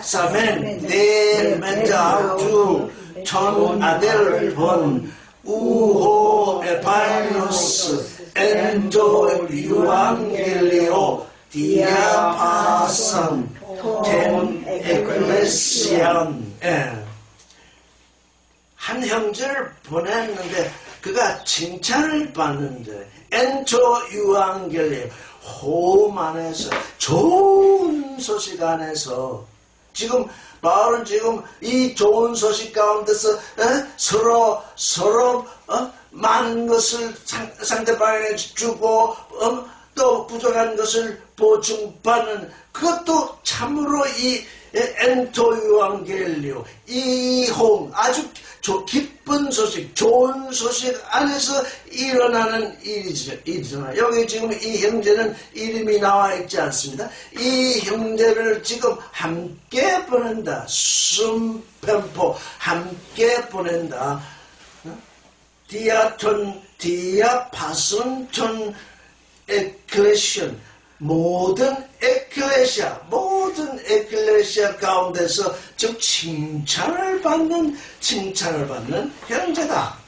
S1: samen del menjautu ton adel pon uho epainos endo euangelio diapasan ten ecclesian. 한 형제를 보냈는데 그가 칭찬을 받는데 엔토 유앙겔리오 호흡 안에서 좋은 소식 안에서 지금 바울은 지금 이 좋은 소식 가운데서 서로 많은 것을 상대방에게 주고 또 부족한 것을 보충받는 그것도 참으로 이 엔토 유앙겔리오 이 호흡 아주 기쁜 소식, 좋은 소식 안에서 일어나는 일이잖아요. 여기 지금 이 형제는 이름이 나와 있지 않습니다. 이 형제를 지금 함께 보낸다. 숨편포 함께 보낸다. 디아파손톤 에클레시온 모든 에클레시아 가운데서 즉 칭찬을 받는 형제다.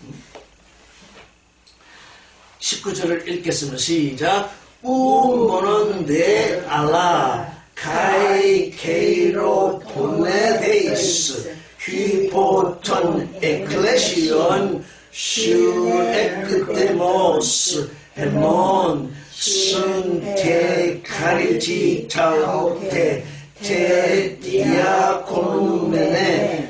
S1: 19절을 읽겠습니다. 시작. 우모는 데 알라 카이 케이로 보네데이스 휘포톤 에클레시온 슈에크데모스 헤몬 순테 카리지 타오테 테 디아코누메네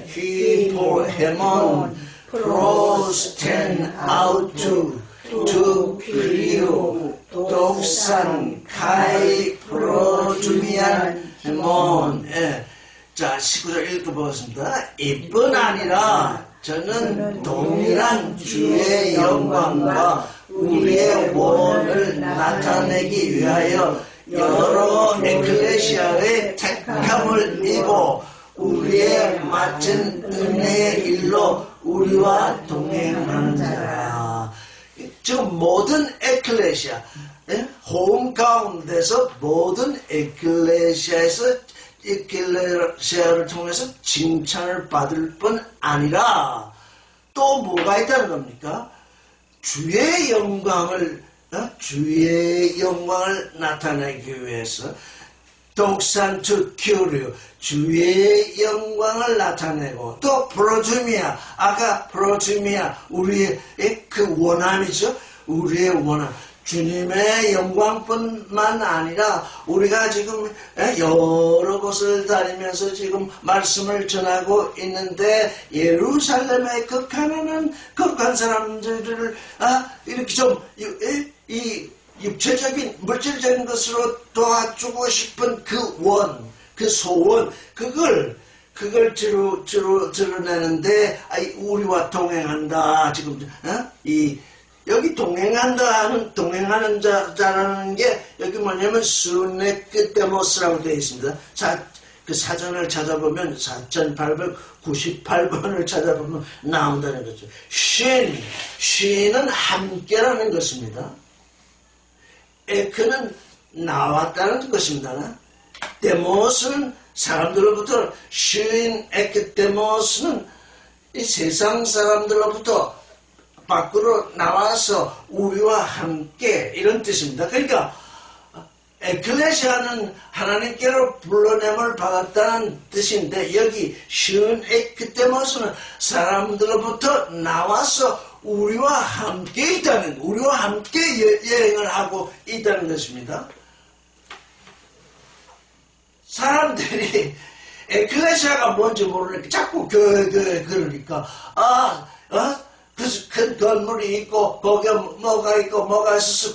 S1: 휘포헤몬 프로스텐 아우투 두 그리오 독산 카이 프로주미안 헤몬. 자 19절 읽어보겠습니다. 이뿐 아니라 저는 동일한 주의 영광과 우리의 원을 나타내기 위하여 여러 에클레시아의 택함을 입어 우리의 맡은 은혜의 일로 우리와 동행하는 자야. 지금 모든 에클레시아, 호흡 가운데서 모든 에클레시아를 통해서 칭찬을 받을 뿐 아니라 또 뭐가 있다는 겁니까? 주의 영광을 나타내기 위해서 독산투 큐리오 주의 영광을 나타내고 또 프로주미아 아까 프로주미아 우리의 그 원함이죠. 우리의 원함 주님의 영광뿐만 아니라 우리가 지금 여러 곳을 다니면서 지금 말씀을 전하고 있는데 예루살렘의 극한 사람들을 이렇게 좀 이 육체적인 물질적인 것으로 도와주고 싶은 그 원, 그 소원, 그걸 드러내는데 우리와 동행한다. 지금 여기 동행하는 자라는 게 여기 뭐냐면 수네크데모스라고 되어 있습니다. 그 사전을 찾아보면 4898번을 찾아보면 나온다는 거죠. 신은 함께라는 것입니다. 에크는 나왔다는 것입니다. 데모스는 사람들로부터 신 에크데모스는 이 세상 사람들로부터 밖으로 나와서 우리와 함께 이런 뜻입니다. 그러니까 에클레시아는 하나님께로 불러냄을 받았다는 뜻인데 여기 신 에크데모스는 사람들로부터 나와서 우리와 함께 있다는, 우리와 함께 여행을 하고 있다는 것입니다. 사람들이 에클레시아가 뭔지 모르니까 자꾸 그러니까 큰 건물이 있고 거기에 뭐가 있고 뭐가 있어서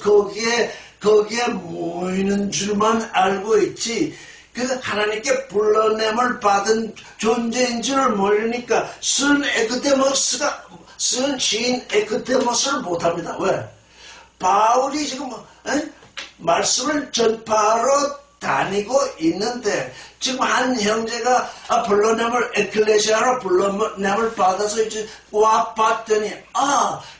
S1: 거기에 모이는 줄만 알고 있지 그 하나님께 불러냄을 받은 존재인 줄을 모르니까 쓴 시인 에크데모스를 못합니다. 왜? 바울이 지금 말씀을 전파하러 다니고 있는데 지금 한 형제가 불러냄을 에클레시아로 불러냄을 받아서 이제 와 봤더니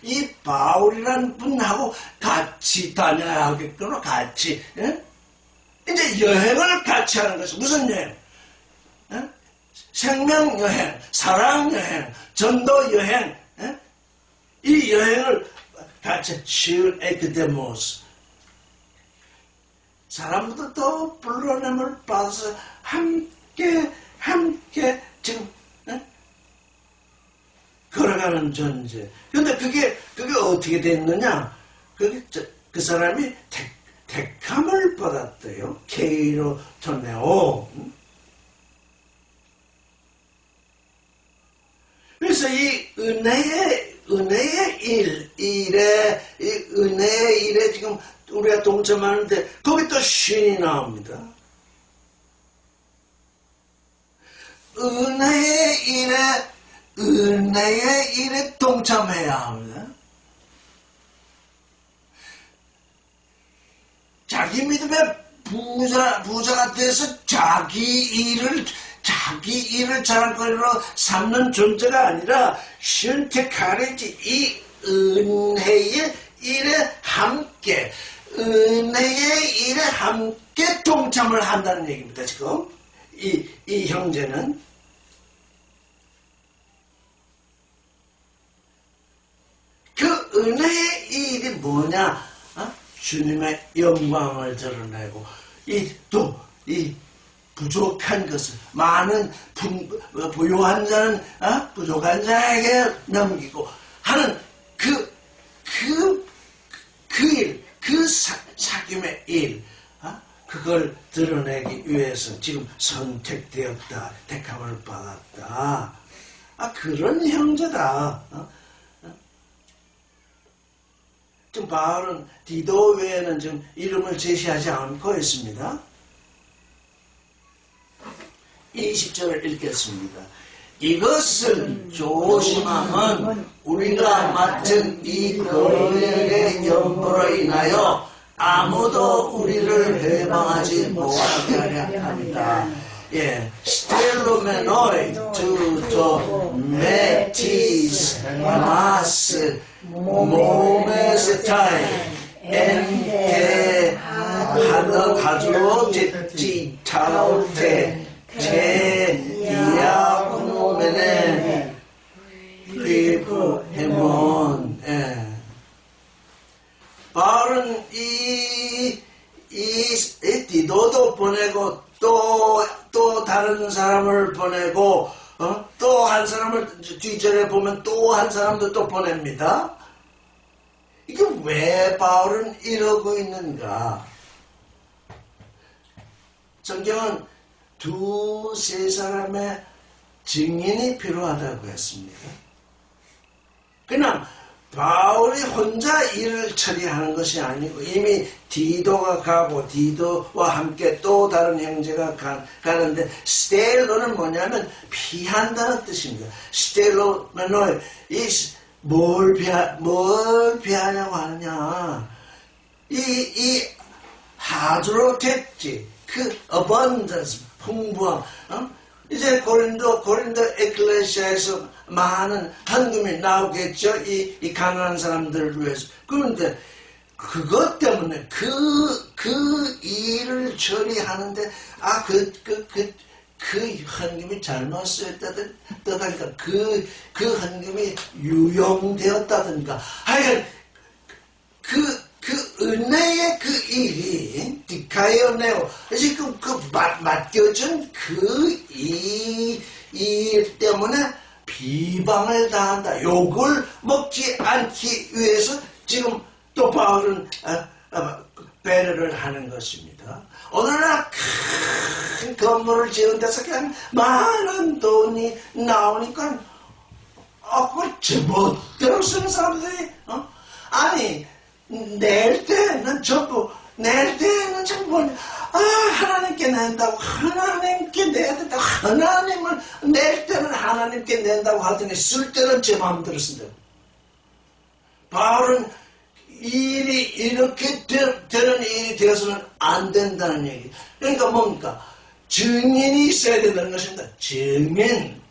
S1: 이 바울이라는 분하고 같이 다녀야 하겠구나. 같이 이제 여행을 같이 하는 것이 무슨 여행? 생명여행, 사랑여행, 전도여행 이 여행을 같이 신 에크데모스 사람들도 불러냄을 받아서 함께 지금 걸어가는 존재. 근데 그게 어떻게 됐느냐? 그 사람이 택함을 받았대요. 케이로토네오. 그래서 이 은혜의 일에 지금 우리가 동참하는데 거기 또 신이 나옵니다. 은혜의 일에 동참해야 합니다. 자기 믿음의 부자가 돼서 자기 일을 자랑거리로 삼는 존재가 아니라 신택하리지 이 은혜의 일에 함께 동참을 한다는 얘기입니다. 지금 이 형제는 그 은혜의 일이 뭐냐? 주님의 영광을 드러내고 이 부족한 것을 많은 부요한 자는 부족한 자에게 넘기고 하는 그 사귐의 일, 그걸 드러내기 위해서 지금 선택되었다, 택함을 받았다. 그런 형제다. 지금 바울은 디도 외에는 지금 이름을 제시하지 않고 있습니다. 20절을 읽겠습니다. 이것을 조심함은 우리가 맡은 이 거리의 연보로 인하여 아무도 우리를 해방하지 못하게 하려 합니다. 예, 스텔로메노이 투토 메티스 마스 모메스타이 엔테 하더 가지로 지타우테 디아코노메네 리프 헤몬. 바울은 이 디도도 보내고 또 다른 사람을 보내고 또 한 사람을 뒤절에 보면 또 한 사람도 또 보냅니다. 이게 왜 바울은 이러고 있는가? 성경은 두세 사람의 증인이 필요하다고 했습니다. 그냥 바울이 혼자 일을 처리하는 것이 아니고 이미 디도가 가고 디도와 함께 또 다른 형제가 가는데 스텔로는 뭐냐면 피한다는 뜻입니다. 스텔로는 뭘 피하냐고 하느냐. 이 하드로텍지 그 abundance 풍부함. 이제 고린도 에클레시아에서 많은 헌금이 나오겠죠. 이 가난한 사람들을 위해서. 그런데 그것 때문에 그 일을 처리하는데 그 헌금이 잘못 쓰였다든가 그 헌금이 유용되었다든가 하여간 그 은혜의 그 일이 디카이오네오 지금 맡겨준 그 일 때문에 비방을 당한다. 욕을 먹지 않기 위해서 지금 또 바울은 배려를 하는 것입니다. 오늘날 큰 건물을 지은 데서 그냥 많은 돈이 나오니까 그걸 제멋대로 쓰는 사람들이 아니 낼 때는 전부 하나님께 낸다고 하나님께 내야 된다고 하나님을 낼 때는 하나님께 낸다고 하더니 쓸 때는 제 마음대로 쓴다고. 바울은 일이 이렇게 되는 일이 되어서는 안 된다는 얘기. 그러니까 뭡니까? 증인이 있어야 된다는 것입니다. 증인.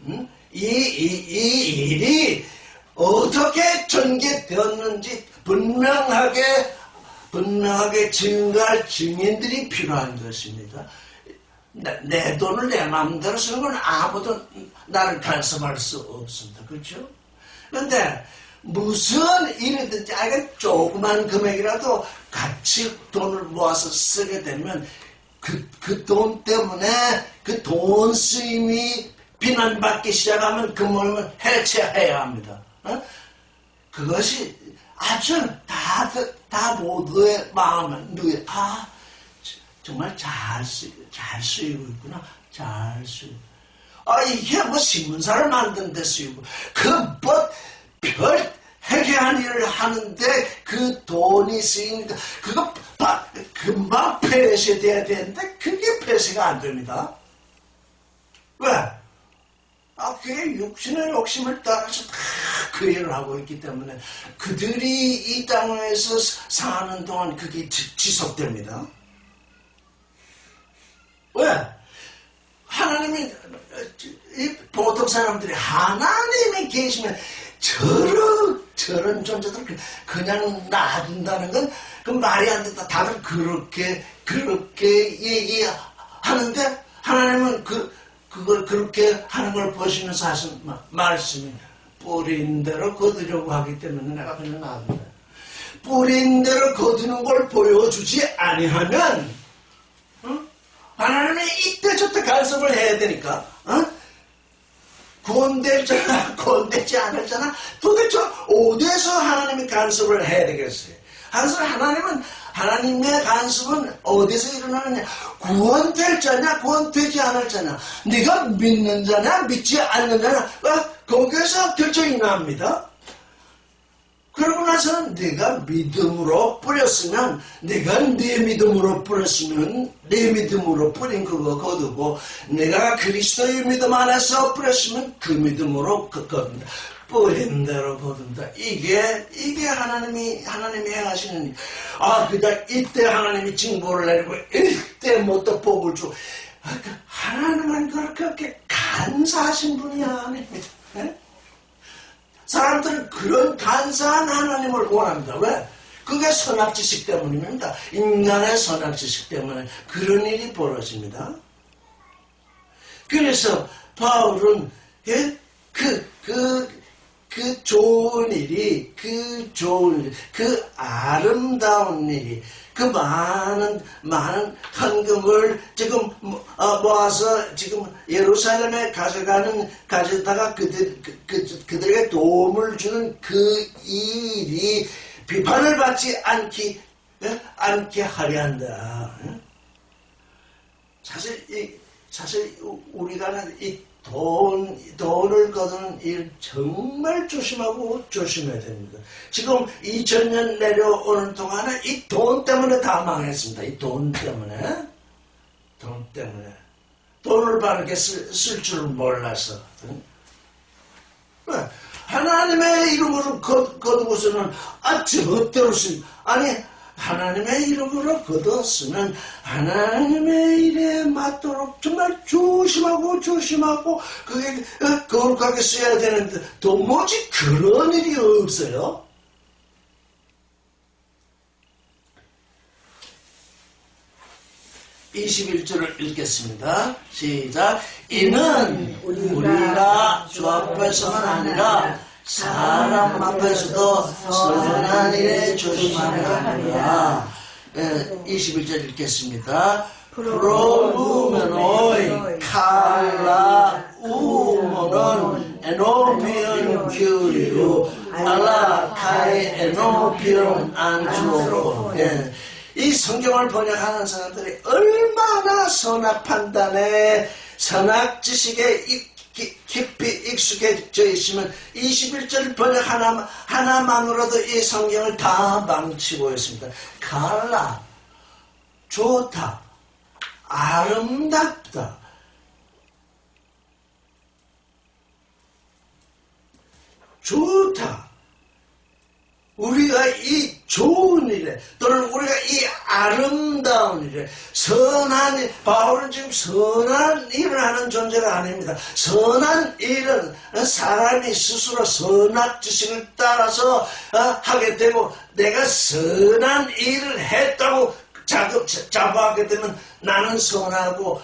S1: 이 일이 어떻게 전개되었는지 분명하게 증거할 증인들이 필요한 것입니다. 내 돈을 내 마음대로 쓰는 건 아무도 나를 간섭할 수 없습니다. 그렇죠? 그런데 무슨 일이든지 조그만 금액이라도 같이 돈을 모아서 쓰게 되면 그 돈 때문에 그 돈 쓰임이 비난받기 시작하면 그 몸을 해체해야 합니다. 그것이 아주 다 모두의 마음은 정말 잘 쓰이고 있구나. 잘 쓰이고. 이게 뭐 신문사를 만든 데 쓰이고 별 해괴한 일을 하는데 그 돈이 쓰이니까 그거 금방 폐쇄돼야 되는데 그게 폐쇄가 안 됩니다. 왜? 그게 육신의 욕심을 따라서 다 그 일을 하고 있기 때문에 그들이 이 땅에서 사는 동안 그게 지속됩니다. 왜? 하나님이 보통 사람들이 하나님이 계시면 저런 존재들 그냥 놔둔다는 건 그 말이 안 된다. 다들 그렇게 얘기하는데 하나님은 그걸 그렇게 하는 걸 보시면서 하신 말씀이 뿌린 대로 거두려고 하기 때문에 내가 그냥 놔둔다. 뿌린 대로 거두는 걸 보여주지 아니하면 하나님이 이때 저때 간섭을 해야 되니까 구원될자나 구원되지 않을자나 도대체 어디에서 하나님이 간섭을 해야 되겠어요? 하나님의 간섭은 어디서 일어나느냐? 구원될 자냐 구원되지 않을 자냐? 네가 믿는 자냐 믿지 않는 자냐? 거기에서 결정이 납니다. 그러고 나서는 내가 믿음으로 뿌렸으면 내가 내 믿음으로 뿌렸으면 내 믿음으로 뿌린 그거 거두고 내가 그리스도의 믿음 안에서 뿌렸으면 그 믿음으로 거둔다. 뿌린 대로 거둔다. 이게 하나님이 행하시는 일. 그냥 이때 하나님이 징벌을 내리고 이때 뭐 또 복을 주고 하나님은 그렇게 간사하신 분이 아닙니다. 네? 사람들은 그런 간사한 하나님을 원합니다. 왜? 그게 선악지식 때문입니다. 인간의 선악지식 때문에 그런 일이 벌어집니다. 그래서 바울은 그 좋은 일이, 그 아름다운 일이, 그 많은 헌금을 지금 모아서 지금 예루살렘에 가져다가 그들에게 도움을 주는 그 일이 비판을 받지 않게 하려 한다. 사실 우리가 이 돈을 거두는 일 정말 조심해야 됩니다. 지금 2000년 내려오는 동안에 이 돈 때문에 다 망했습니다. 이 돈 때문에. 돈을 바르게 쓸 줄 몰라서. 하나님의 이름으로 거두고서는 저것대로 하나님의 이름으로 거두었으면 하나님의 일에 맞도록 정말 조심하고 그게 거룩하게 써야 되는데 도무지 그런 일이 없어요. 21절을 읽겠습니다. 시작. 이는 우리가 주 앞에서만 아니라 사람 앞에서도 선한 일에 조심하려 하느라. 21절 읽겠습니다. 프로루메노이 칼라 우모논 에노피온 큐리우 알라 카이 에노피온 안주로. 이 성경을 번역하는 사람들이 얼마나 선악 판단에 선악 지식에 깊이 익숙해져 있으면 21절 번역 하나만으로도 이 성경을 다 망치고 있습니다. 칼라, 좋다, 아름답다, 좋다. 우리가 이 좋은 일에 또는 우리가 이 아름다운 일에 선한 일, 바울은 지금 선한 일을 하는 존재가 아닙니다. 선한 일은 사람이 스스로 선악 지식을 따라서 하게 되고 내가 선한 일을 했다고 자부하게 되면 나는 선하고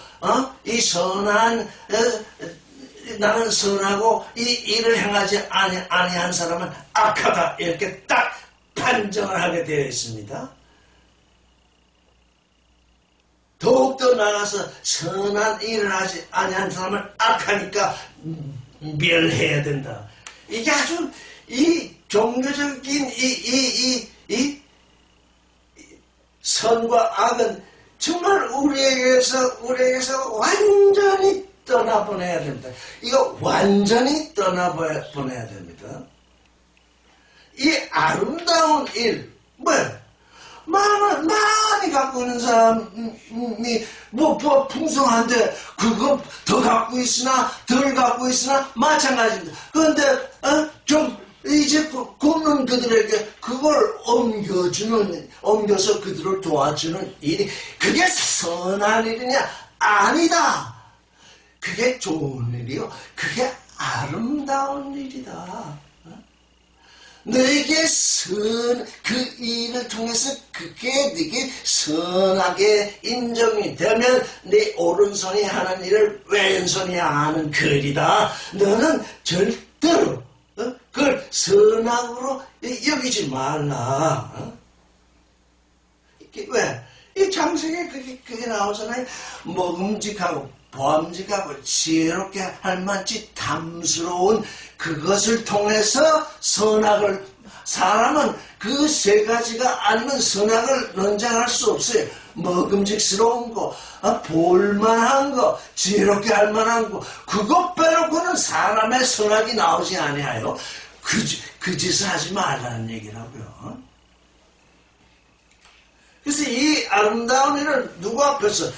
S1: 나는 선하고 이 일을 행하지 아니한 사람은 악하다 이렇게 딱 판정을 하게 되어 있습니다. 더욱더 나아가서 선한 일을 하지 아니한 사람을 악하니까 멸해야 된다. 이게 아주 이 종교적인 이 선과 악은 정말 우리에게서 완전히 떠나보내야 됩니다. 이거 완전히 떠나보내야 됩니다. 이 아름다운 일, 많이 갖고 있는 사람이 풍성한데 그거 더 갖고 있으나 덜 갖고 있으나 마찬가지입니다. 그런데 좀 이제 굶는 그들에게 그걸 옮겨서 그들을 도와주는 일이 그게 선한 일이냐? 아니다. 그게 좋은 일이요. 그게 아름다운 일이다. 너에게 그 일을 통해서 그게 네게 선하게 인정이 되면 네 오른손이 하는 일을 왼손이 하는 그 일이다. 너는 절대로 그걸 선악으로 여기지 말라. 왜? 이 장세기에 그게 나오잖아요. 먹음직하고 보암직하고 지혜롭게 할 만치 탐스러운 그것을 통해서 선악을 사람은 그 세 가지가 아니면 선악을 논쟁할 수 없어요. 먹음직스러운 거, 볼만한 거, 지혜롭게 할 만한 거 그것 빼놓고는 사람의 선악이 나오지 아니하여 그 짓을 하지 말라는 얘기라고요. 그래서 이 아름다운 일을 누구 앞에서?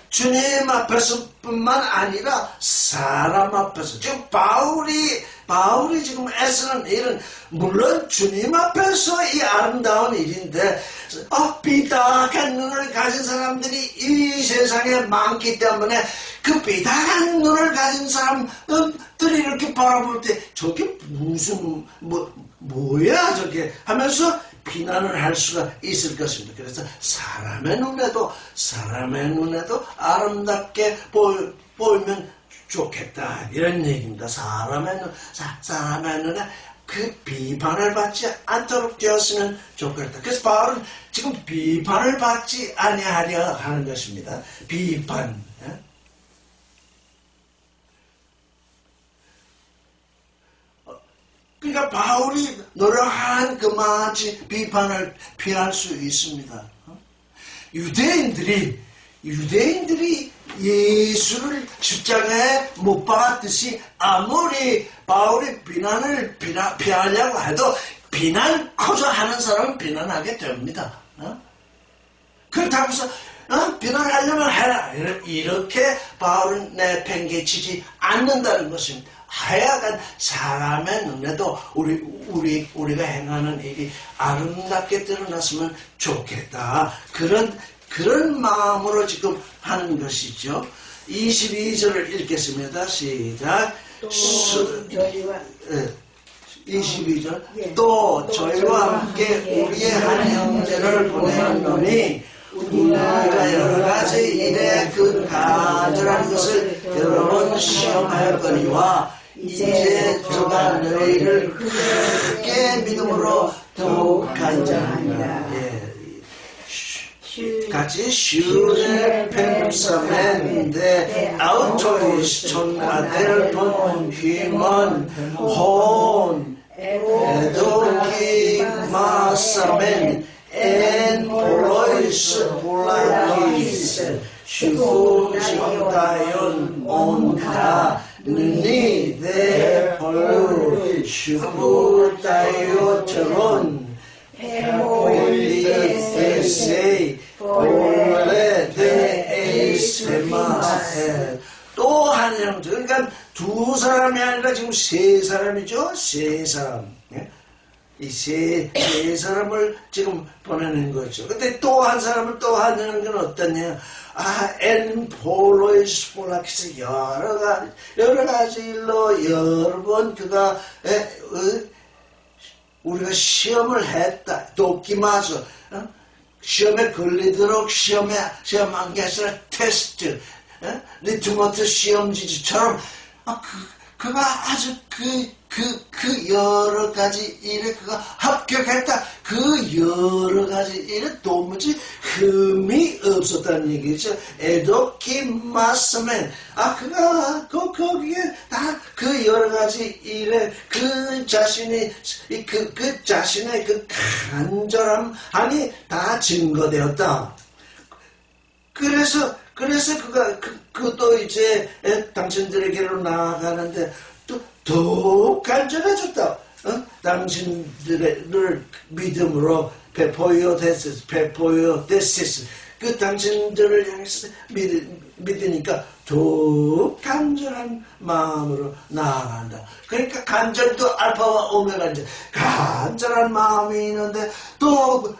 S1: 주님 앞에서뿐만 아니라 사람 앞에서. 지금 바울이 지금 애쓰는 일은 물론 주님 앞에서 이 아름다운 일인데 삐딱한 눈을 가진 사람들이 이 세상에 많기 때문에 그 삐딱한 눈을 가진 사람들이 이렇게 바라볼 때 저게 무슨 뭐야 저게 하면서 비난을 할 수가 있을 것입니다. 그래서 사람의 눈에도 아름답게 보이면 좋겠다 이런 얘기입니다. 사람의 눈에 그 비판을 받지 않도록 되었으면 좋겠다. 그래서 바울은 지금 비판을 받지 아니하려 하는 것입니다. 비판. 그러니까 바울이 노력한 그만치 비판을 피할 수 있습니다. 유대인들이 예수를 십자가에 못 박았듯이 아무리 바울이 비난을 피하려고 해도 비난코저 하는 사람은 비난하게 됩니다. 그렇다고 해서 비난하려면 해라 이렇게 바울은 내팽개치지 않는다는 것입니다. 하여간 사람의 눈에도 우리가 행하는 일이 아름답게 드러났으면 좋겠다. 그런 마음으로 지금 하는 것이죠. 22절을 읽겠습니다. 시작. 22절. 또 저희와 함께 우리의 한 형제를 보내었노니 우리가 여러 가지 일에 그 간절한 것을 여러 번 시험하였거니와 이제 저가 너희를 크게 믿음으로 더욱 간절하니라. 같이 슈를 펜사맨데 아우토리스 촌가델 돈 휘먼 혼 에도키 마사멘 엔 폴로이스 폴라키스 슈후시다연 온다 니 데폴 슈후다요처럼 폴리에세이 폴레데에세마에 또 한 형제, 그러니까 두 사람이 아니라 지금 세 사람이죠. 세 사람. 이 세 사람을 지금 보내는 거죠. 근데 또 한 사람을 또 하는 건 어떠냐? 엔 폴로이스 폴라키스 여러 가지 일로 여러 번 그가 우리가 시험을 했다. 도끼마서 시험에 걸리도록 시험한 게 아니라 테스트, 리트머스 시험지처럼 그가 아주 그 여러 가지 일에 그가 합격했다. 그 여러 가지 일에 도무지 흠이 없었다는 얘기죠. 에도키 마스맨. 그가 거기에 다 그 여러 가지 일에 그 자신이 그 자신의 그 간절함이 다 증거되었다. 그래서 그가 또 이제 당신들에게로 나아가는데 또 더욱 간절해졌다. 당신들을 믿음으로 베포요 데시스 그 당신들을 향해서 믿으니까 더욱 간절한 마음으로 나아간다. 그러니까 간절도 알파와 오메가인데 간절한 마음이 있는데 또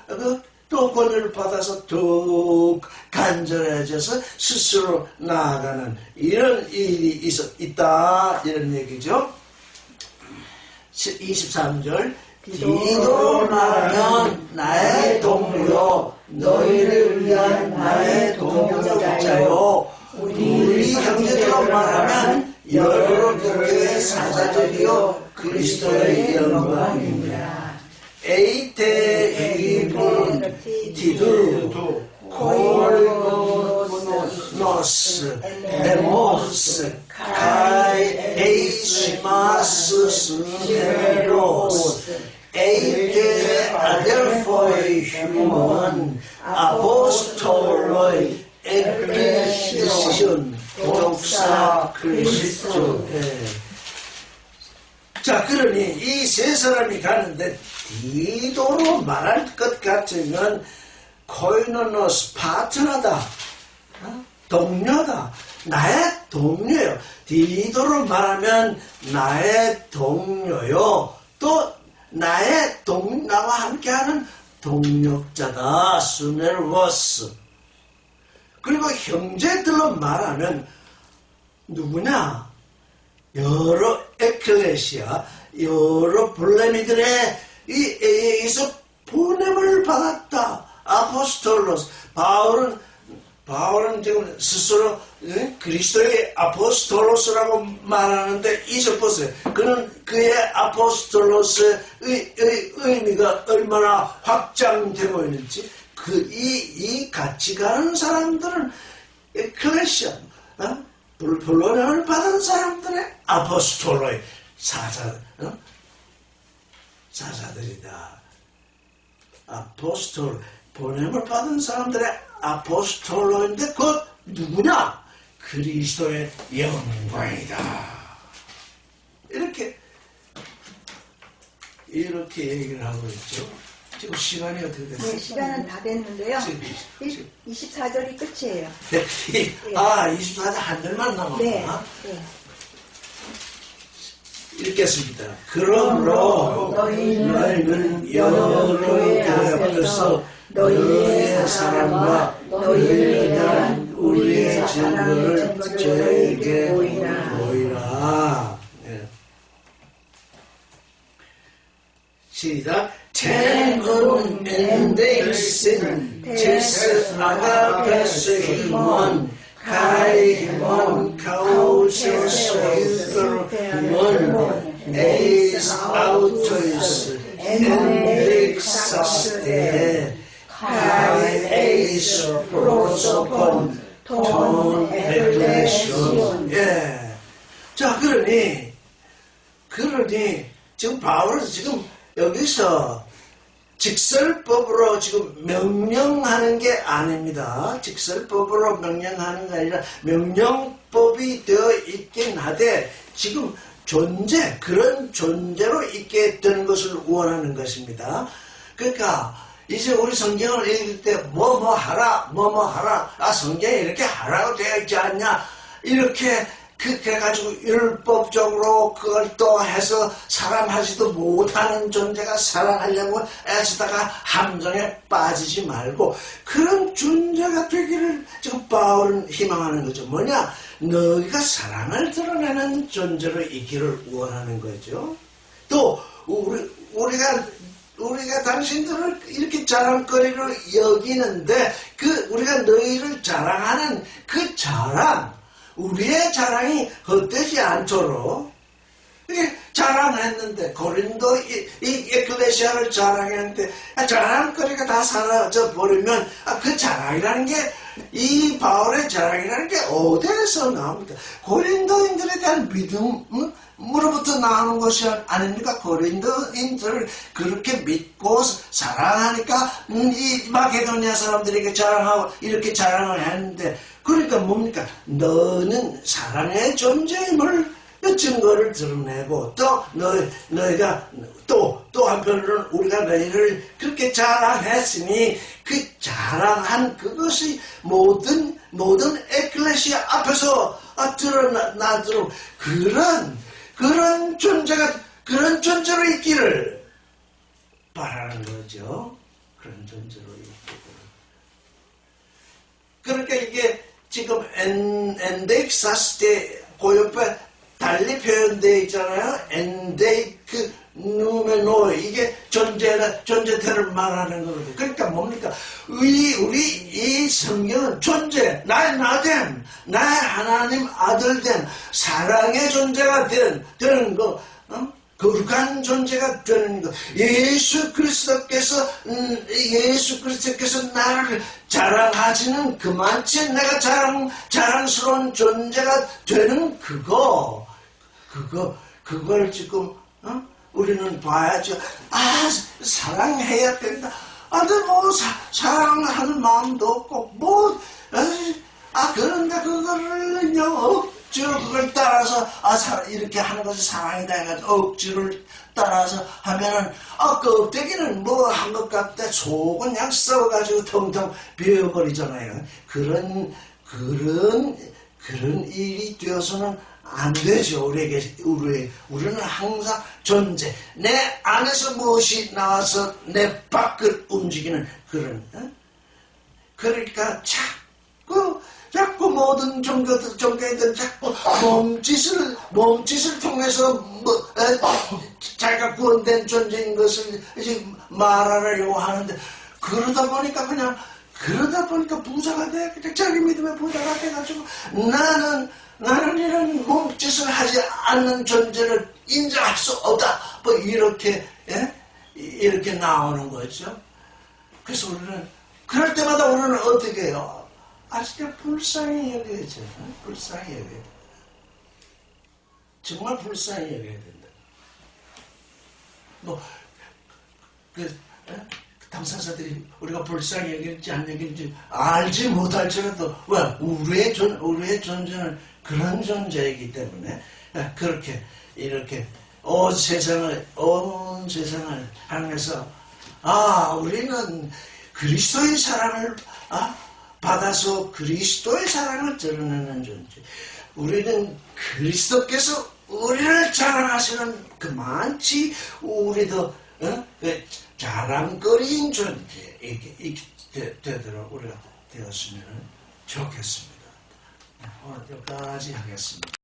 S1: 권유를 받아서 더욱 간절해져서 스스로 나아가는 이런 일이 있다 이런 얘기죠. 23절 디도로 말하면 나의 동료 너희를 위한 나의 동료자요 우리 형제들로 말하면 여러 교회의 사자들이요 그리스도의 영광입니다. 에이테 히본 티두 콜노스 에모스 카이 에이시마스 스네로스 에이테 아델포이 휴먼 아포스톨로이 에크레시온 독사 그리스도. 자, 그러니 이 세 사람이 가는데 디도로 말할 것 같으면 코이노노스 파트너다, 동료다, 나의 동료요. 디도로 말하면 나의 동료요. 또 나의 나와 함께하는 동력자다. 수넬워스. 그리고 형제들로 말하면 누구냐? 여러 에클레시아, 여러 블레미들의 이 에이에서 보냄을 받았다. 아포스톨로스. 바울은 지금 스스로 그리스도의 아포스톨로스라고 말하는데 이제 보세요. 그는 그의 아포스톨로스의 의미가 얼마나 확장되고 있는지 이 같이 가는 사람들은 에클레시아, 불론을 받은 사람들의 아포스톨로의 사자들이다. 아포스톨, 보냄을 받은 사람들의 아포스톨로인데 곧 누구냐? 그리스도의 영광이다. 이렇게 얘기를 하고 있죠. 지금 시간이 어떻게 됐어요?
S3: 네, 시간은 다 됐는데요. 24절이 끝이에요.
S1: 네. 24절 한 절만 남았구나.
S3: 네.
S1: 읽겠습니다. 그러므로 너희는 여러 교회 앞에서 너희의 사랑과 너희에 대한 우리의 증거를 저에게 보이라. 네. 시작. 태군 엔데이슨 제스 아가페스 힘원 가이 힘원 카우체스 유토 힘원 에이스 아우토이스 엔데이사스테 가이 에이스 프로소폰 톤 에클레시온. 예. 자, 그러니 지금 바울은 지금 여기서 직설법으로 지금 명령하는 게 아닙니다. 직설법으로 명령하는 게 아니라 명령법이 되어 있긴 하되 지금 그런 존재로 있게 되는 것을 원하는 것입니다. 그러니까 이제 우리 성경을 읽을 때 뭐뭐 하라 성경에 이렇게 하라고 되어 있지 않냐 이렇게 그래가지고 율법적으로 그걸 또 해서 사람 하지도 못하는 존재가 사랑하려고 애쓰다가 함정에 빠지지 말고 그런 존재가 되기를 지금 바울은 희망하는 거죠. 뭐냐? 너희가 사랑을 드러내는 존재로 있기를 원하는 거죠. 또 우리가 당신들을 이렇게 자랑거리로 여기는데 우리가 너희를 자랑하는 그 자랑, 우리의 자랑이 헛되지 않도록 이렇게 자랑했는데 고린도 이 에클레시아를 자랑했는데 자랑거리가 다 사라져 버리면 그 자랑이라는 게 이 바울의 자랑이라는 게 어디에서 나옵니까? 고린도인들에 대한 믿음으로부터 나오는 것이 아닙니까? 고린도인들을 그렇게 믿고 사랑하니까 이 마게도니아 사람들에게 자랑하고 이렇게 자랑을 했는데 그러니까 뭡니까? 너는 사랑의 존재임을 증거를 드러내고 또 너희가 또 한편으로는 우리가 너희를 그렇게 자랑했으니 그 자랑한 그것이 모든 에클레시아 앞에서 드러나도록 그런 존재로 있기를 바라는 거죠. 그런 존재로 있기를. 그러니까 이게 지금 엔데익사스 때 그 옆에 달리 표현되어 있잖아요. 엔데이크 누메노 이게 존재들을 말하는 거거든요. 그러니까 뭡니까? 우리 이 성경은 존재, 나의 나됨, 나의 하나님 아들됨, 사랑의 존재가 되는 거, 거룩한 존재가 되는 것. 예수 그리스도께서 나를 자랑하지는 그만치 내가 자랑스러운 존재가 되는 그걸 지금 우리는 봐야죠. 사랑해야 된다. 근데 뭐 사랑하는 마음도 없고 그런데 그거를 억지로 그걸 따라서 이렇게 하는 것이 사랑이다 해가지고 억지를 따라서 하면은 껍데기는 뭐 한 것 같아 속은 그냥 썩어가지고 텅텅 비어버리잖아요. 그런 일이 되어서는 안 되죠. 우리는 항상 존재, 내 안에서 무엇이 나와서 내 밖을 움직이는 그러니까 자꾸 모든 종교인들은 자꾸 몸짓을 통해서 자기가 구원된 존재인 것을 이제 말하려고 하는데 그러다 보니까 부자가 돼. 그냥 자기 믿음의 부자가 돼가지고 나는 이런 몸짓을 하지 않는 존재를 인정할 수 없다. 뭐 이렇게 나오는 거죠. 그래서 우리는 그럴 때마다 우리는 어떻게 해요? 진짜 불쌍히 여겨야죠. 불쌍히 여겨야 돼. 정말 불쌍히 여겨야 된다. 당사자들이 우리가 불쌍히 여길지 안 여길지 알지 못할지라도 우리의 존재는 그런 존재이기 때문에 그렇게 이렇게 온 세상을 향해서 우리는 그리스도의 사랑을 받아서 그리스도의 사랑을 드러내는 존재. 우리는 그리스도께서 우리를 자랑하시는 그만치 우리도 자랑거리인 존재 되도록 우리가 되었으면 좋겠습니다. 오늘 여기까지 하겠습니다.